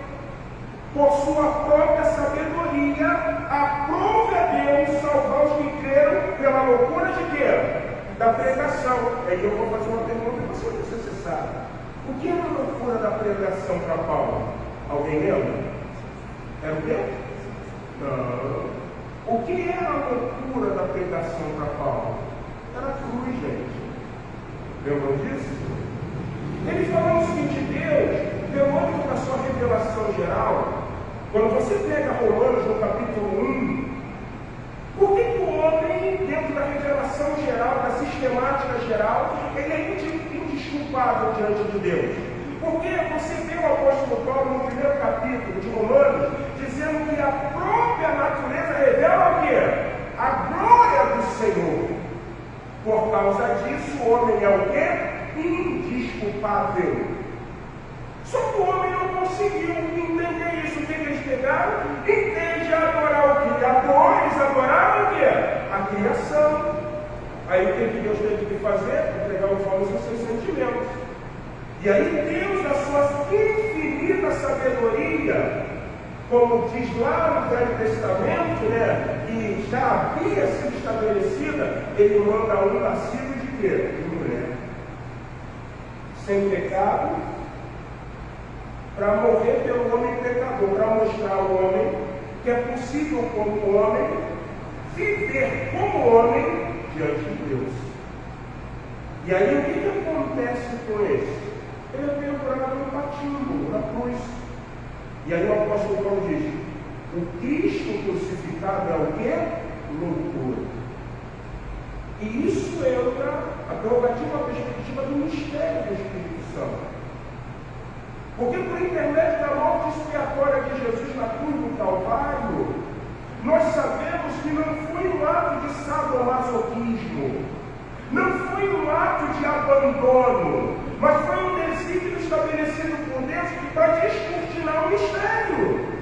Speaker 1: por sua própria sabedoria, aprove a Deus salvar os que creram pela loucura de quê? Da pregação. Aí eu vou fazer uma pergunta para você, se você sabe. O que era a loucura da pregação para Paulo? Alguém lembra? Era o quê? Não. O que era a loucura da pregação para Paulo? Era a cruz, gente. Lembram disso? Ele falou o seguinte: Deus, demônio na sua revelação geral, quando você pega Romanos no capítulo 1, por que o homem, dentro da revelação geral, da sistemática geral, ele é indesculpável diante de Deus? Porque você vê o apóstolo Paulo no primeiro capítulo de Romanos, dizendo que a própria natureza revela o quê? A glória do Senhor. Por causa disso, o homem é o quê? Indesculpável. Só que o homem não conseguiu entender isso. O que eles pegaram? Em vez de adorar o Criador, eles adoraram o quê? A criação. Aí o que Deus teve que fazer? Entregar os homens aos seus sentimentos. E aí Deus, na sua infinita sabedoria, como diz lá no Velho Testamento, que já havia sido estabelecida, ele manda um nascido de quê? De mulher. Sem pecado, para morrer pelo homem pecador, para mostrar ao homem que é possível, como homem, viver como homem diante de Deus. E aí o que acontece com esse? Ele é pendurado no patíbulo, na cruz. E aí o apóstolo Paulo diz: o Cristo crucificado é o quê? Loucura. E isso entra a prerrogativa, a perspectiva do mistério do Espírito Santo. Porque por intermédio da morte expiatória de Jesus na cruz do Calvário, nós sabemos que não foi um ato de sadomasoquismo, não foi um ato de abandono, mas foi um desígnio estabelecido por Deus para descortinar o mistério.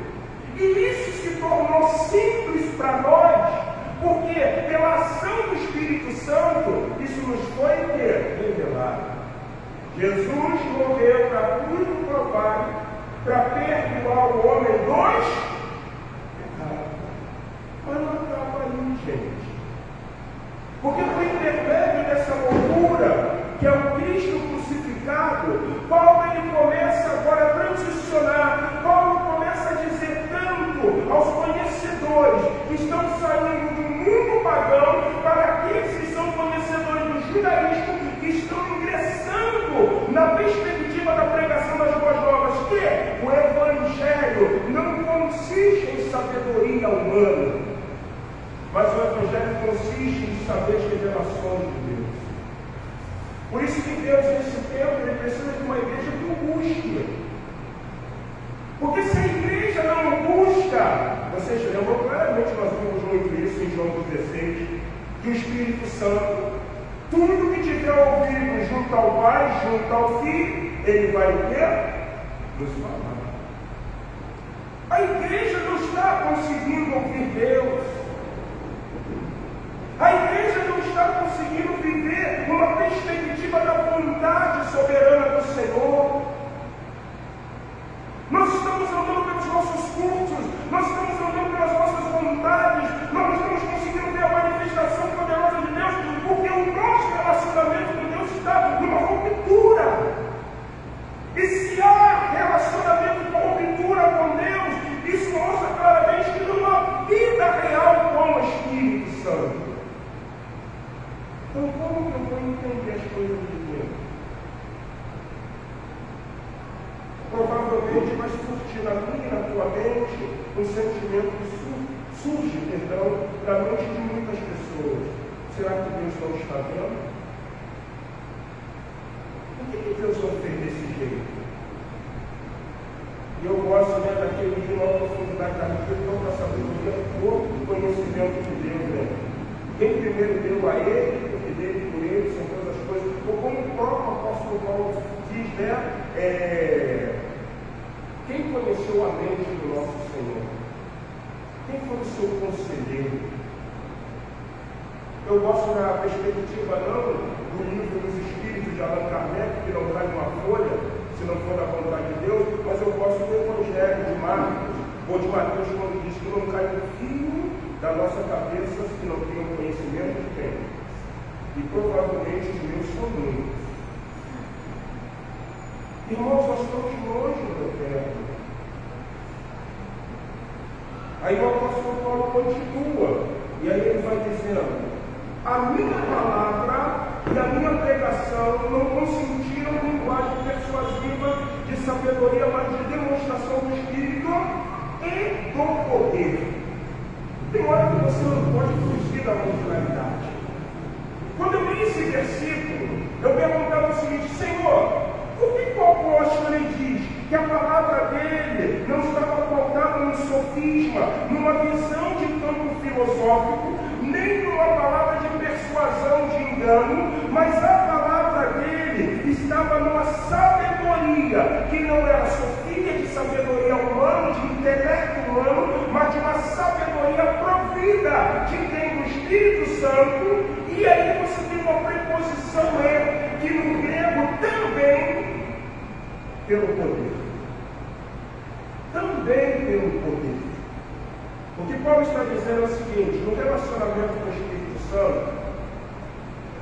Speaker 1: E isso se tornou simples para nós, porque pela ação do Espírito Santo, isso nos foi revelado. Jesus morreu na cruz do Calvário para perdoar o homem dos pecados. Mas não acaba aí, gente. Porque por intermédio dessa loucura, que é o Cristo crucificado, Paulo ele começa agora a transicionar. Paulo começa a dizer tanto aos conhecedores que estão saindo do mundo pagão para aqueles que são conhecedores do judaísmo, que estão ingressando na perspectiva da pregação das boas novas, que o Evangelho não consiste em sabedoria humana, mas o Evangelho consiste em saber as revelações de Deus. Por isso que Deus, nesse tempo, ele precisa de uma igreja que o busque. Porque se a igreja não busca, vocês lembram claramente, nós vimos muito isso em João 16, que o Espírito Santo, tudo que tiver ouvido junto ao Pai, junto ao Filho, ele vai o quê? Nos falar. A igreja não está conseguindo ouvir Deus. A igreja não está conseguindo viver uma perspectiva da vontade soberana do Senhor. Nós estamos andando pelos nossos cultos, nós estamos andando pelas nossas vontades, nós não estamos conseguindo ver a manifestação poderosa de Deus, porque o nosso relacionamento com Deus está numa ruptura. E se há relacionamento com ruptura com Deus, isso mostra claramente que não há vida real com o Espírito Santo. Então, como que eu vou entender as coisas de Deus? Provavelmente vai surgir na minha e na tua mente um sentimento que surge, da mente de muitas pessoas. Será que Deus não está vendo? Por que Deus não fez desse jeito? E eu gosto daquele hino A Profundidade da Riqueza, para sabedoria do conhecimento de Deus. Né? Quem primeiro deu a Ele, porque dele por Ele, são todas as coisas. Ou como o próprio apóstolo Paulo diz, quem conheceu a mente do nosso Senhor? Quem foi o seu conselheiro? Eu gosto da perspectiva não do livro dos Espíritos de Allan Kardec, que não cai numa folha, se não for da vontade de Deus, mas eu gosto do Evangelho de Marcos, ou de Mateus, quando diz que não cai um fio da nossa cabeça se não tem o conhecimento de quem? E provavelmente os meus são muitos. Irmãos, nós estamos longe do eterno. Aí o apóstolo Paulo continua, e aí ele vai dizendo: a minha palavra e a minha pregação não consentiram linguagem persuasiva de sabedoria, mas de demonstração do Espírito e do poder. Tem hora que você não pode fugir da marginalidade. Quando eu li esse versículo, eu perguntava o seguinte: Senhor, por que o apóstolo ele diz que a palavra dele não estava pautada num sofisma, numa visão de campo filosófico, nem numa palavra de persuasão, de engano, mas a palavra dele estava numa sabedoria que não era sofia de sabedoria humana, de intelecto humano, mas de uma sabedoria provida de quem? Do Espírito Santo. E aí você tem uma preposição que no grego também pelo poder. Também pelo poder. O que Paulo está dizendo é o seguinte: no relacionamento com o Espírito Santo,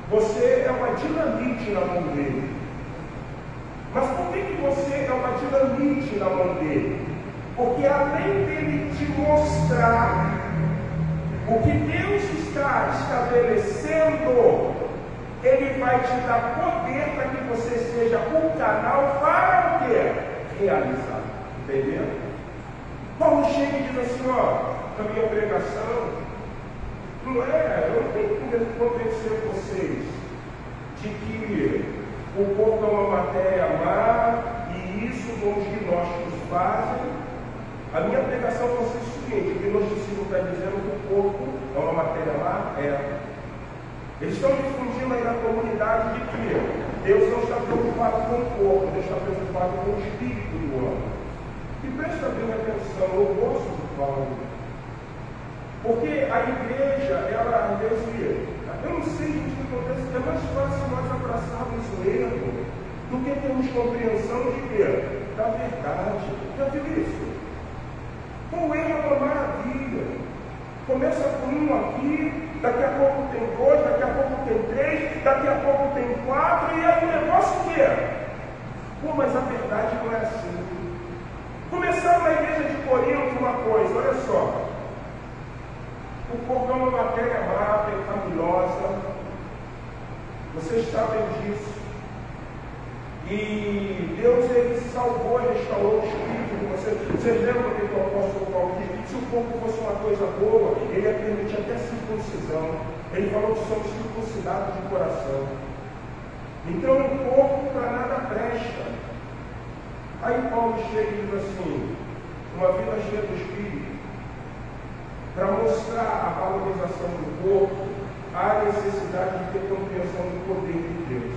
Speaker 1: você é uma dinamite na mão dele. Mas por que você é uma dinamite na mão dele? Porque além dele te mostrar o que Deus está estabelecendo, ele vai te dar poder para que você seja o canal para o quê? Realizar. Entendeu? Paulo chega e diz assim: ó, a minha pregação não é, eu não tenho que convencer vocês de que o corpo é uma matéria má e isso os gnósticos fazem. A minha pregação vai ser o seguinte: o gnosticismo está dizendo que o corpo é uma matéria má? É. Eles estão difundindo aí na comunidade de que Deus não está preocupado com o corpo, Deus está preocupado com o espírito do homem. E presta bem atenção, eu gosto do Paulo. Porque a igreja, ela, às vezes, eu não sei o que acontece, é mais fácil nós abraçarmos o erro do que termos compreensão de quê? Da verdade. Já viu isso? O erro é uma maravilha. Começa com um aqui, daqui a pouco tem 2, daqui a pouco tem 3, daqui a pouco tem 4, e aí o negócio o quê? Pô, mas a verdade não é assim. Começaram na igreja de Corinto uma coisa, olha só. O corpo é uma matéria má, pecaminosa. Vocês sabem disso. E Deus, Ele salvou e restaurou o espírito de vocês. Vocês lembram que o apóstolo Paulo disse? Se o corpo fosse uma coisa boa, ele ia permitir até circuncisão. Ele falou que somos circuncidados de coração. Então o corpo para nada presta. Aí Paulo chega e diz assim, uma vida cheia do Espírito, para mostrar a valorização do corpo, há necessidade de ter compreensão do poder de Deus.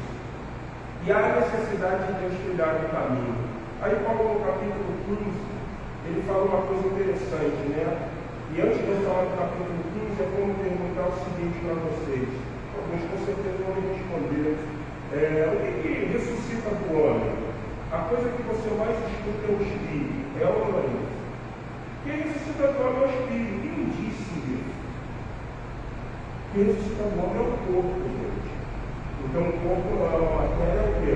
Speaker 1: E há necessidade de Deus trilhar o caminho. Aí Paulo, no capítulo 15, ele fala uma coisa interessante, né? E antes de eu falar do capítulo 15, é como perguntar o seguinte para vocês. Alguns com certeza vão me responder. O que ressuscita do homem? A coisa que você mais escuta é o espírito. É ou não é isso? Quem ressuscita do homem é o espírito. Quem disse isso? Quem ressuscita do homem é o corpo, gente. Então o corpo não é uma matéria, é o quê?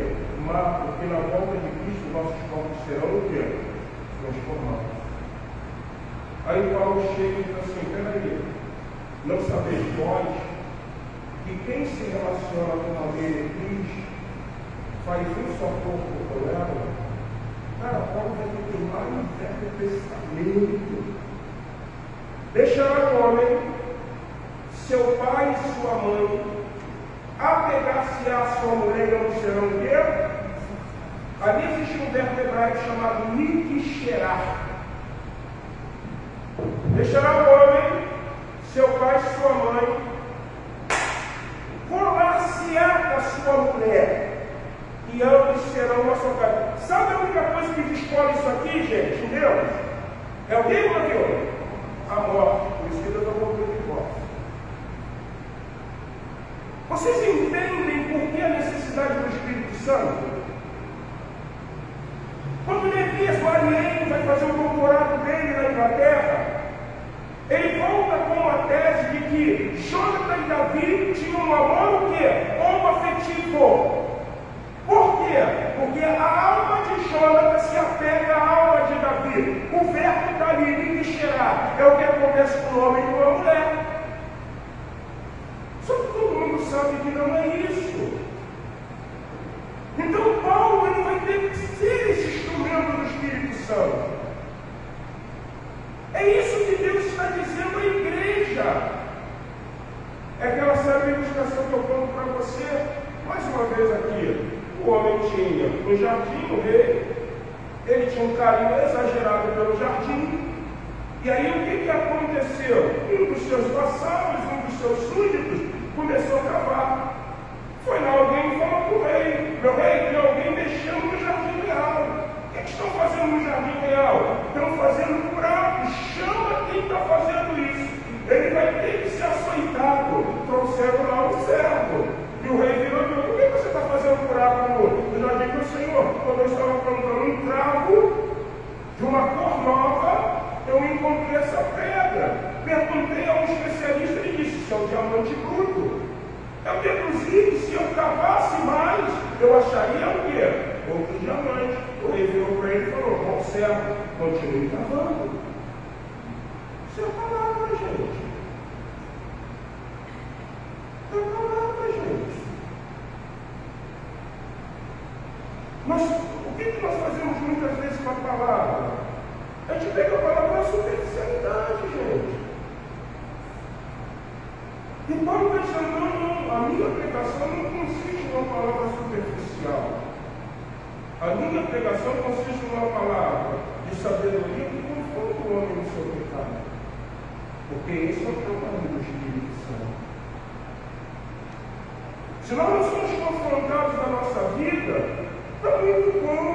Speaker 1: Porque na volta de Cristo nossos corpos serão o quê? Transformados. Aí Paulo chega e diz assim, peraí, não sabeis vós que quem se relaciona com a lei de Cristo faz um só corpo com ela? Cara, Paulo vai ter que ir lá no Velho Testamento. Deixará o homem, seu pai e sua mãe, apegar-se-á a sua mulher e não serão o quê? Ali existe um verbo hebraico chamado nikisherah. Deixará o homem, seu pai e sua mãe, colar-se-á a sua mulher, e ambos serão uma só carne. Sabe a única coisa que descobre isso aqui, gente, em Deus? É o que, meu? A morte. Por isso que Deus não voltou de morte. Vocês entendem por que a necessidade do Espírito Santo? Quando Neemias, o alieno, vai fazer o doutorado dele na Inglaterra, ele volta com uma tese de que Jonathan e Davi tinham um amor o quê? Homoafetivo. Por quê? Porque a alma de Jonathan se apega à alma de Davi. O verbo está ali, nikisherah. É o que acontece com o homem e com a mulher. Só que todo mundo sabe que não é isso. Então Paulo ele vai ter que ser esse instrumento do Espírito Santo. É isso que Deus está dizendo à igreja. É aquela sabe ilustração que eu conto para você, mais uma vez aqui. O homem tinha no jardim, o rei, ele tinha um carinho exagerado pelo jardim. E aí o que aconteceu? Um dos seus vassalos, um dos seus súditos, começou a cavar. Foi lá alguém e falou para o rei: meu rei, tem alguém mexendo no jardim real. O que estão fazendo no jardim real? Estão fazendo buraco. Chama quem está fazendo isso. Ele vai ter que ser açoitado. Trouxeram lá um servo. E o rei virou e falou: por que você está fazendo buraco no jardim do Senhor? Quando eu estava plantando um travo de uma cor nova, eu encontrei essa pedra. Perguntei a um especialista e ele disse: isso é um diamante bruto. Eu deduzi que se eu cavasse mais, eu acharia o quê? Outro diamante. O rei virou para ele e falou: bom servo, continue cavando. Isso é a palavra, gente. É a palavra, gente. O que nós fazemos muitas vezes com a palavra? A gente pega a palavra na superficialidade, gente. E Paulo está dizendo: não, a minha pregação não consiste numa palavra superficial. A minha pregação consiste numa palavra de sabedoria que confronta o homem no seu pecado. Porque esse é o trabalho do Espírito Santo. Se nós não somos confrontados na nossa vida, está muito bom.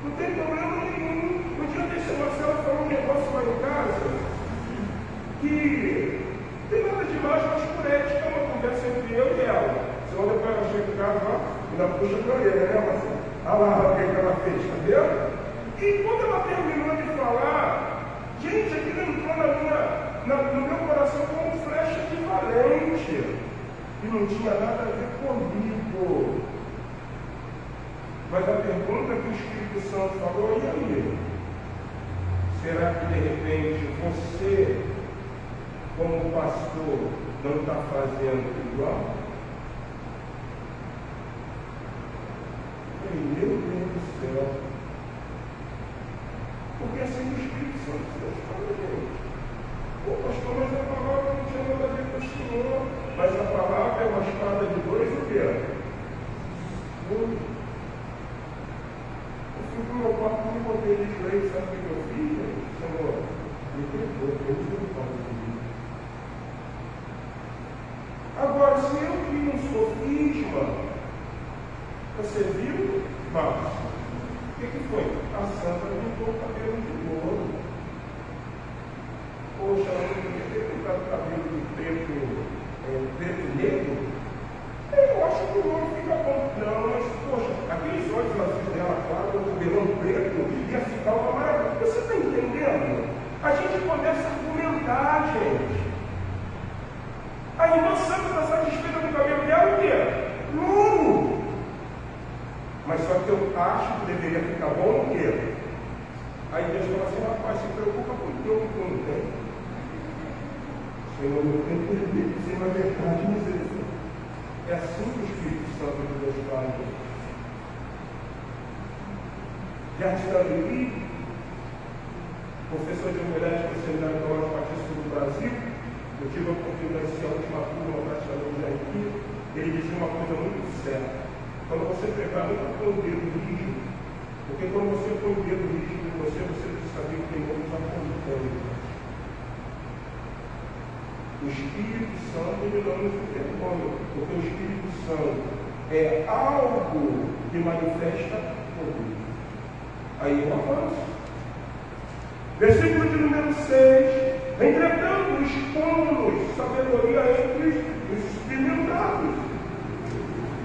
Speaker 1: Não tem problema nenhum. Um dia desse Marcelo falou um negócio lá em casa que não tem nada demais, mas por ética é uma conversa entre eu e ela. Senão depois ela chega em casa lá, ainda puxa a orelha, né, Marcelo? Olha lá o que ela fez, tá vendo? E quando ela terminou de falar, gente, aquilo entrou no meu coração como flecha de valente. E não tinha nada a ver comigo. Mas a pergunta que o Espírito Santo falou, e aí? Será que de repente você, como pastor, não está fazendo igual? Meu Deus do céu. Porque assim o Espírito Santo fala, gente. Pô, pastor, mas a palavra não tinha nada a ver com o Senhor. Mas a palavra é uma espada de dois o quê? Eu fui para o meu quarto e me botei de joelho, sabe o que eu fiz, gente? Senhor, me perdoa, eu não falo de mim. Agora, se eu vi um sofisma, você viu? Mas, o que foi? A santa pintou o cabelo de ouro. Poxa, ela não podia ter pintado o cabelo de preto negro? Eu acho que o ouro fica bom. Não, mas, poxa, aqueles olhos azuis dela, claro, o cabelão preto, ia ficar uma maravilha. Você está entendendo? A gente começa a argumentar, gente. A irmã santa está satisfeita com o cabelo dela, o quê? Louro. Mas só que eu acho que deveria ficar bom o quê? Aí Deus fala assim, rapaz, se preocupa com o teu que não tem. Senhor, eu tenho que dizer a verdade, misericórdia. É assim que o Espírito Santo de Deus faz. Jardim Alegria, professor de homilética do Seminário Teológico Batista do Brasil, eu tive a oportunidade de ser a última turma praticamente aqui, ele dizia uma coisa muito certa. Quando você pregar, nunca põe o dedo rígido, porque quando você põe o dedo rígido em você precisa saber que tem outros apontando. O Espírito Santo ele não nos perdoa, porque o Espírito Santo é algo que manifesta poder. Aí eu avanço. Versículo de número 6. Entretanto, expomos sabedoria entre os experimentados.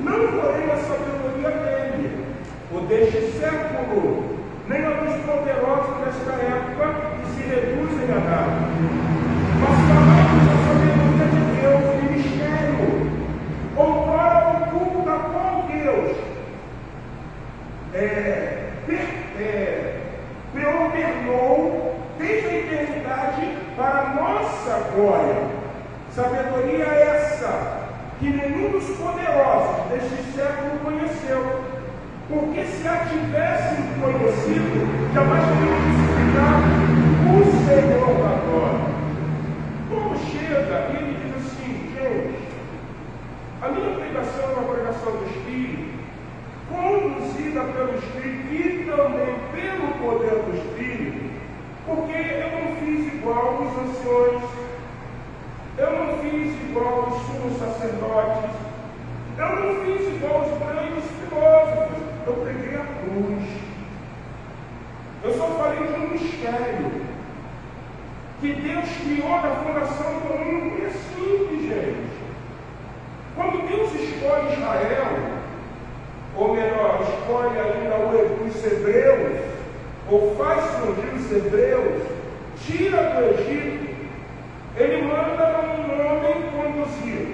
Speaker 1: Não porém a sabedoria dele, ou deste século, nem a dos poderosos desta época, que se reduzem a nada. Mas falamos a sabedoria de Deus, em mistério, outrora oculta com Deus, preordenou desde a eternidade para a nossa glória. Sabedoria essa que nenhum dos poderosos deste século conheceu, porque se a tivessem conhecido, jamais teriam crucificado o Senhor da glória. Como chega, ele diz assim, gente, a minha pregação é uma pregação do Espírito, conduzida pelo Espírito e também pelo poder do Espírito, porque eu não fiz igual os anciões, eu não fiz igual os sumos sacerdotes, eu não fiz igual os grandes filósofos, eu preguei a cruz. Eu só falei de um mistério que Deus criou da fundação do mundo. E é simples, gente. Quando Deus escolhe Israel, ou melhor, escolhe ainda os hebreus, ou faz surgir os hebreus, tira do Egito, ele manda um homem conduzir.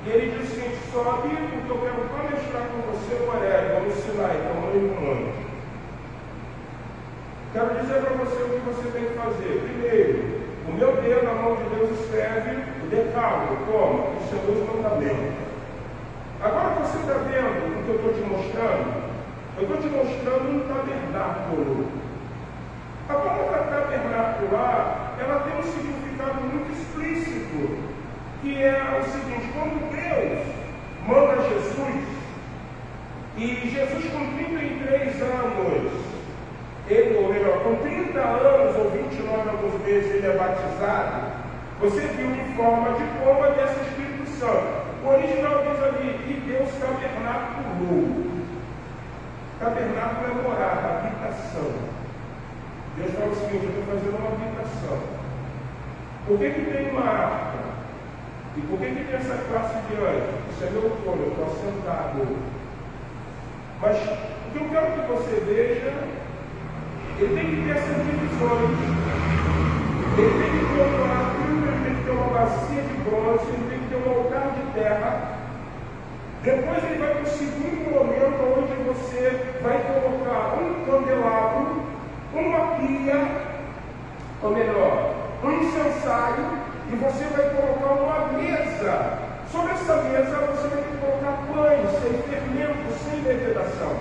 Speaker 1: E ele diz assim, sobe, porque eu quero palestrar com você o Horebe, vamos Sinai, tamanho do monte. Quero dizer para você o que você tem que fazer. Primeiro, o meu dedo na mão de Deus escreve o decálogo, como? Os seus mandamentos. Agora você está vendo o que eu estou te mostrando? Eu estou te mostrando um tabernáculo. A palavra tabernacular, ela tem um significado muito explícito, que é o seguinte, quando Deus manda Jesus, e Jesus com 33 anos, ou melhor, com 30 anos ou 29 alguns meses ele é batizado, você viu em forma de pomba desse Espírito Santo. O original diz ali, que Deus tabernaculou. Tabernáculo é morada, habitação. Deus fala o seguinte, eu estou fazendo uma habitação. Por que tem uma arca? E por que tem essa classe de anjos? Isso é meu trono, eu estou assentado. Mas o que eu quero que você veja, ele tem que ter essas divisões. Ele tem que ter um átrio, ele tem que ter uma bacia de bronze, ele tem que ter um altar de terra. Depois ele vai para o segundo momento, onde você vai colocar um candelabro, uma pia, ou melhor, um incensário, e você vai colocar uma mesa. Sobre essa mesa você vai ter que colocar pães, sem fermento, sem levedação.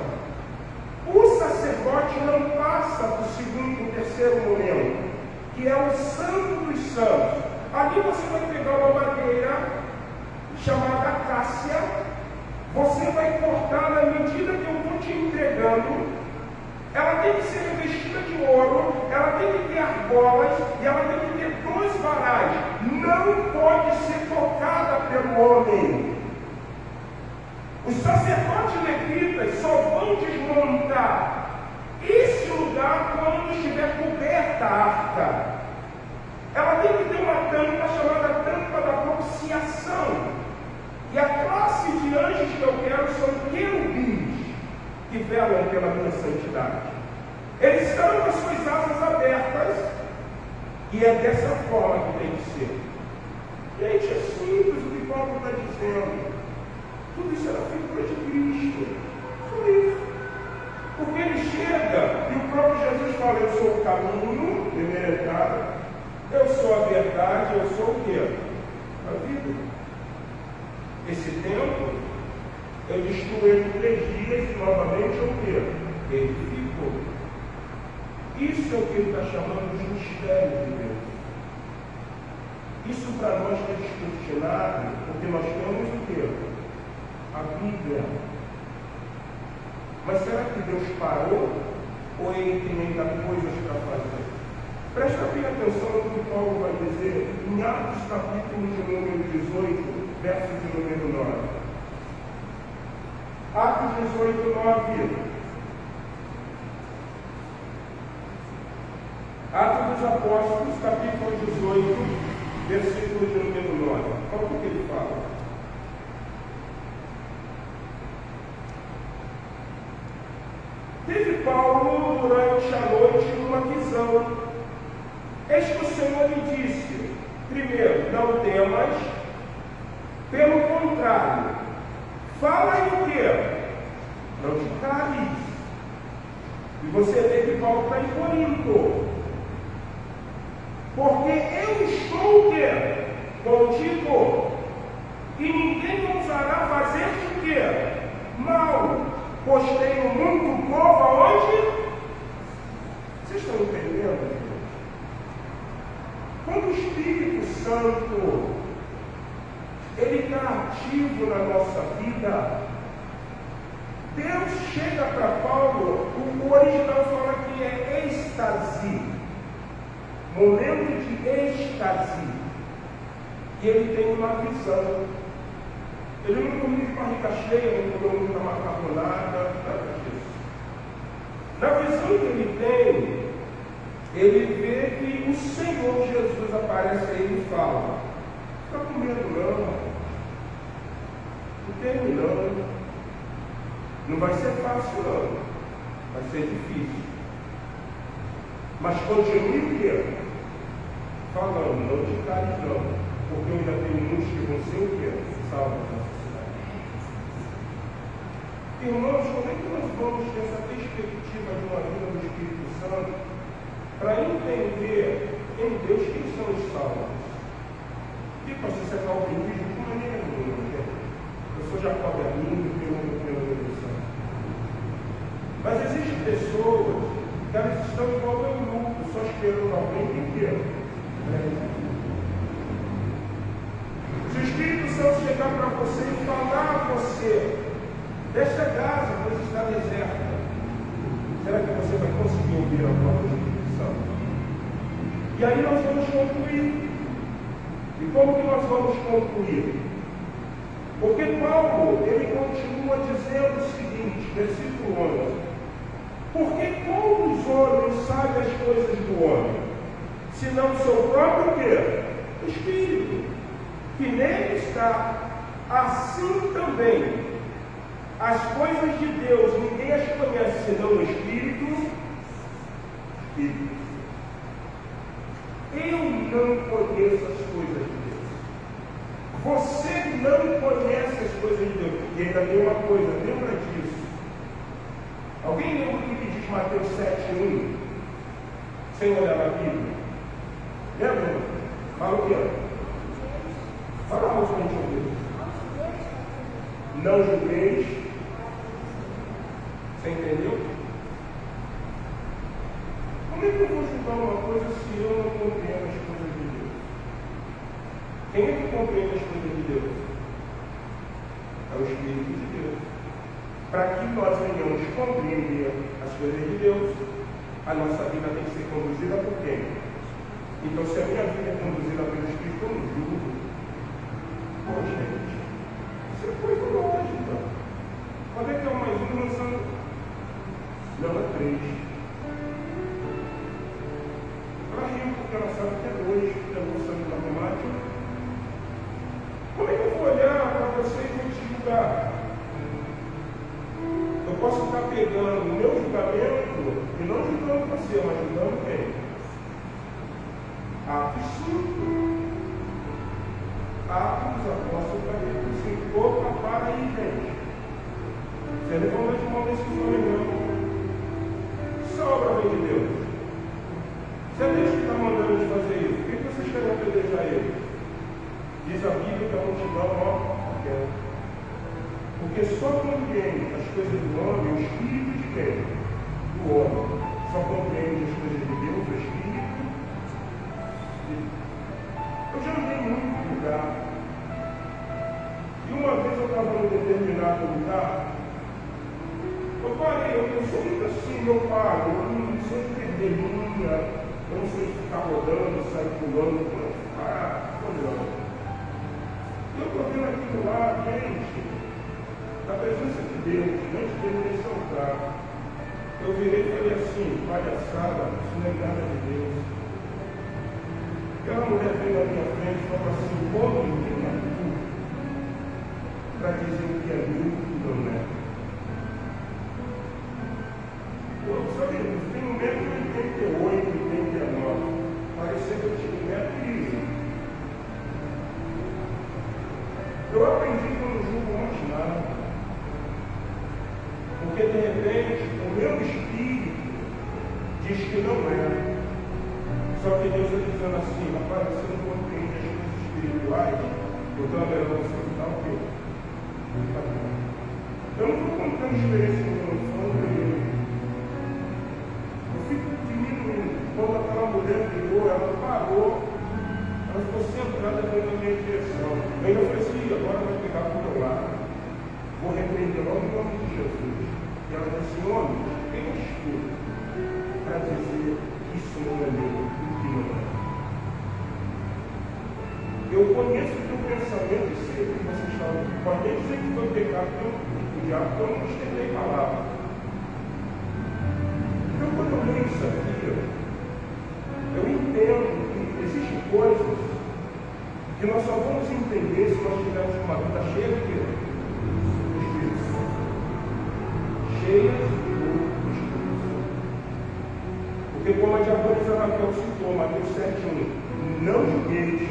Speaker 1: O sacerdote não passa para o segundo e terceiro momento, que é o Santo dos Santos. Ali você vai pegar uma madeira chamada acácia. Você vai cortar na medida que eu estou te entregando. Ela tem que ser revestida de ouro, ela tem que ter argolas e ela tem que ter 2 varais. Não pode ser tocada pelo homem. Os sacerdotes levitas só vão desmontar esse lugar quando estiver coberta a arca. Ela tem que ter uma tampa chamada tampa da propiciação. E a classe de anjos que eu quero são querubins, que velam pela minha santidade. Eles estão com as suas asas abertas, e é dessa forma que tem que ser. Gente, é simples o que Paulo está dizendo. Tudo isso era figura de Cristo. Só isso. Porque ele chega, e o próprio Jesus fala: eu sou o caminho, primeira entrada, eu sou a verdade, eu sou o quê? A vida. Esse tempo, eu destruo ele em 3 dias e novamente o quê? Ele ficou. Isso é o que ele está chamando de mistério de Deus. Isso para nós é descortinado, porque nós temos o quê? A Bíblia. Mas será que Deus parou? Ou ele tem ainda coisas para fazer? Presta bem atenção no que Paulo vai dizer em Atos capítulo de número 18, verso de número 9. Atos 18, 9. Atos dos Apóstolos, capítulo 18, versículo de número 9. Olha o que ele fala. Teve Paulo durante a noite uma visão. Eis que o Senhor lhe disse: primeiro, não temas, pelo contrário, fala em o quê? Não te cales. E você vê que Paulo está em Corinto. Porque eu estou o quê? Contigo. E ninguém ousará fazer-te o quê? Mal. Pois tenho muito povo aonde? Vocês estão entendendo, gente? Quando o Espírito Santo ele está ativo na nossa vida, Deus chega para Paulo, o original fala que é êxtase, momento de êxtase, e ele tem uma visão. Ele não comia com barriga cheia, não comeu muita macarronada, nada disso. Na visão que ele tem, ele vê que o Senhor Jesus aparece a ele e fala: não está com medo não, não tem não, não vai ser fácil não, vai ser difícil. Mas continue o quê? Falando, não te cales não, porque eu ainda tenho muitos que vão ser o quê? Salvos nessa cidade. Irmãos, como é que nós vamos ter essa perspectiva de uma vida do Espírito Santo para entender em Deus quem são os salvos? Que para você ser calvinismo de maneira nenhuma, eu sou Jacó Galinho, pela evolução. Mas existem pessoas que elas estão igual ao grupo, só esperando alguém que queira. Se o Espírito Santo chegar para você e falar a você: desta casa, pois está deserta, será que você vai conseguir ouvir a voz do Espírito Santo? E aí nós vamos concluir. E como que nós vamos concluir? Porque Paulo, ele continua dizendo o seguinte, versículo 11: porque como os homens sabem as coisas do homem, senão o seu próprio quê? Espírito, que nele está, assim também as coisas de Deus ninguém as conhece senão o Espírito. Eu conheço as coisas de Deus. Você não conhece as coisas de Deus. E ainda tem uma coisa, lembra disso. Alguém lembra o que diz Mateus 7:1? Sem olhar na Bíblia? Lembra? Fala o quê? Fala algo para a gente ouvir. Não julgueis. Você entendeu? Como é que eu vou julgar uma coisa se eu não compreendo as coisas de Deus? Quem é que compreende as coisas de Deus? É o Espírito de Deus. Para que nós venhamos compreender as coisas de Deus, a nossa vida tem que ser conduzida por quem? Então, se a minha vida é conduzida pelo Espírito, eu não julgo. Pô, gente, isso é coisa lógica. Quando é que é o mais um lançando? Não, é 3. Ela riu porque ela sabe que é 2, que é lançando matemática. Como é que eu vou olhar para você e vou te julgar? Eu posso estar pegando o meu julgamento e não julgando você, mas julgando quem? Atos 5. Atos, apóstolos, capítulo 5. Opa, para aí, gente. Você levanta de mão desse não. Isso é obra vem de Deus. Se é Deus que está mandando de fazer isso, por que vocês querem obedecer ele? Diz a Bíblia que a multidão, ó, quer. Porque só compreende as coisas do homem o Espírito de quem? Do homem. Só compreende as coisas de Deus o Espírito. Eu já andei em muito lugar. E uma vez eu estava em um determinado lugar. Eu parei, eu sou muito assim, meu pai, eu não sou de perder linha, eu não sou de ficar rodando, sair pulando, olhando. Eu estou vendo aquilo lá, gente, a presença de Deus, antes de ele nesse altar. Eu virei e falei assim, palhaçada, isso não é nada de Deus. Aquela mulher veio na minha frente e falou assim, como menina tu, para dizer o que é muito e não é. Eu sabe, tem 1,88 m, 89. Parecia que eu tinha 1,90 m. Eu aprendi que eu não julgo mais nada. Porque de repente o meu espírito diz que não é. Só que Deus está dizendo assim, rapaz, você não compreende as coisas espirituais, então é melhor você ficar o quê? Eu não estou contando experiência que eu não sou. Eu fico diminuindo. Quando aquela mulher virou, ela parou, ela ficou sentada dentro da minha direção. Eu ainda falei assim, agora vai pegar para o meu lado. Vou repreender logo em nome de Jesus. E ela disse, homem, tem um estudo para dizer que isso não é meu, que não é. Eu conheço o teu pensamento e sei que você está. Pode nem dizer que foi pecado do diabo, porque eu não estendei palavra. Então, quando eu leio isso aqui, eu entendo que existem coisas que nós só vamos entender se nós tivermos uma vida cheia de quê? Do Espírito Santo. Cheia do Espírito Santo. Porque como a diaconisa Raquel citou, Mateus 7:1, não julgueis,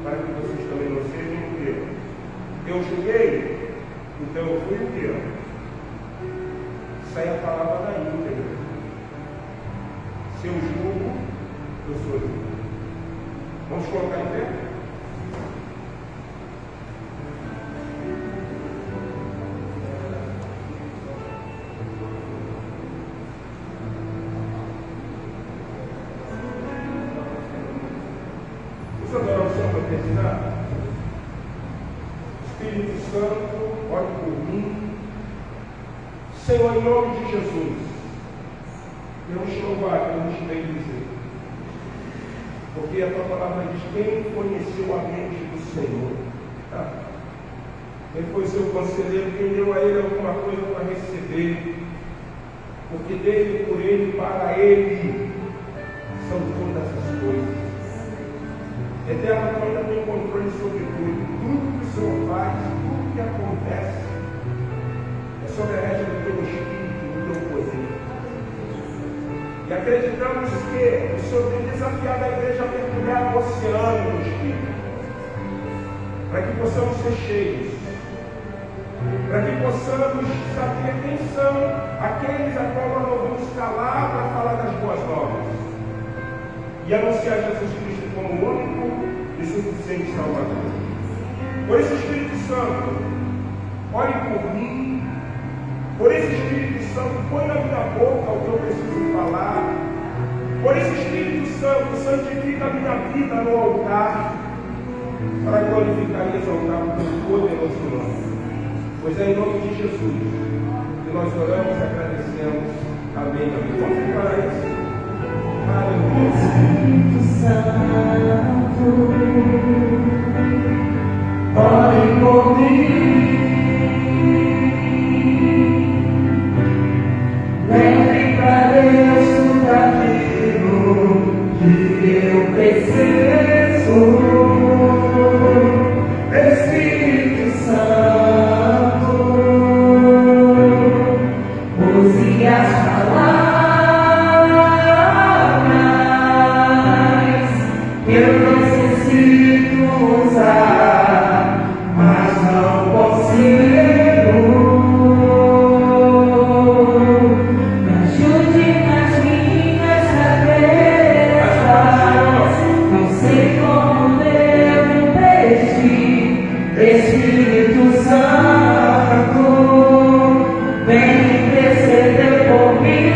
Speaker 1: para que vocês também não sejam o quê? Eu julguei, então eu fui o quê? Sai a palavra da íntegra. Se eu julgo, eu sou julgo. Vamos colocar em pé? Vamos adorar o Senhor para terminar? Espírito Santo, ore por mim. Senhor, em nome de Jesus, queremos te louvar, queremos te bendizer. Porque a tua palavra diz, quem conheceu a mente do Senhor? Quem foi seu conselheiro, quem deu a ele alguma coisa para receber? Porque dele, por ele, para ele, são todas as coisas. Eterno, tu ainda tem controle sobre tudo. Tudo que o Senhor faz, tudo que acontece, é sobre a rédea do teu Espírito, do teu poder. E acreditamos que o Senhor tem desafiado a igreja a mergulhar no oceano do Espírito, para que possamos ser cheios, para que possamos saber quem são aqueles a qual nós vamos calar para falar das boas novas e anunciar Jesus Cristo como o único e suficiente Salvador. Por isso, Espírito Santo, ore por mim. Por isso, Espírito Santo, põe na minha boca o que eu preciso falar. Por isso, Espírito Santo, santifica a minha vida no altar, para glorificar e exaltar o teu poderoso nome. Pois é em nome de Jesus que nós oramos e agradecemos. Amém. Amém. Vamos declarar isso.
Speaker 2: Espírito Santo, ore por mim. Lembre para Deus tudo aquilo que eu preciso. Espírito Santo, use as palavras que eu necessito usar, mas não consigo. Espírito Santo, vem interceder por mim.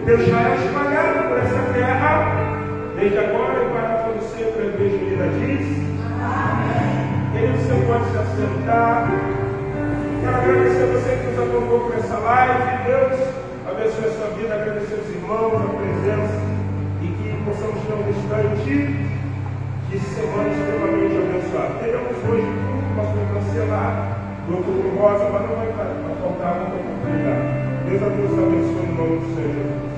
Speaker 1: Deus estará espalhado por essa terra, desde agora e para todo sempre, a Igreja Unida diz. Amém. Querido, você pode se assentar. Quero agradecer a você que nos acompanhou por essa live. Deus abençoe a sua vida, agradecer aos irmãos, a presença, e que possamos ter um restante de semana extremamente abençoada. Teremos hoje tudo, pastor cancelar do Outubro Rosa, mas não vai faltar muita oportunidade. Deus abençoe em nome do Senhor Jesus.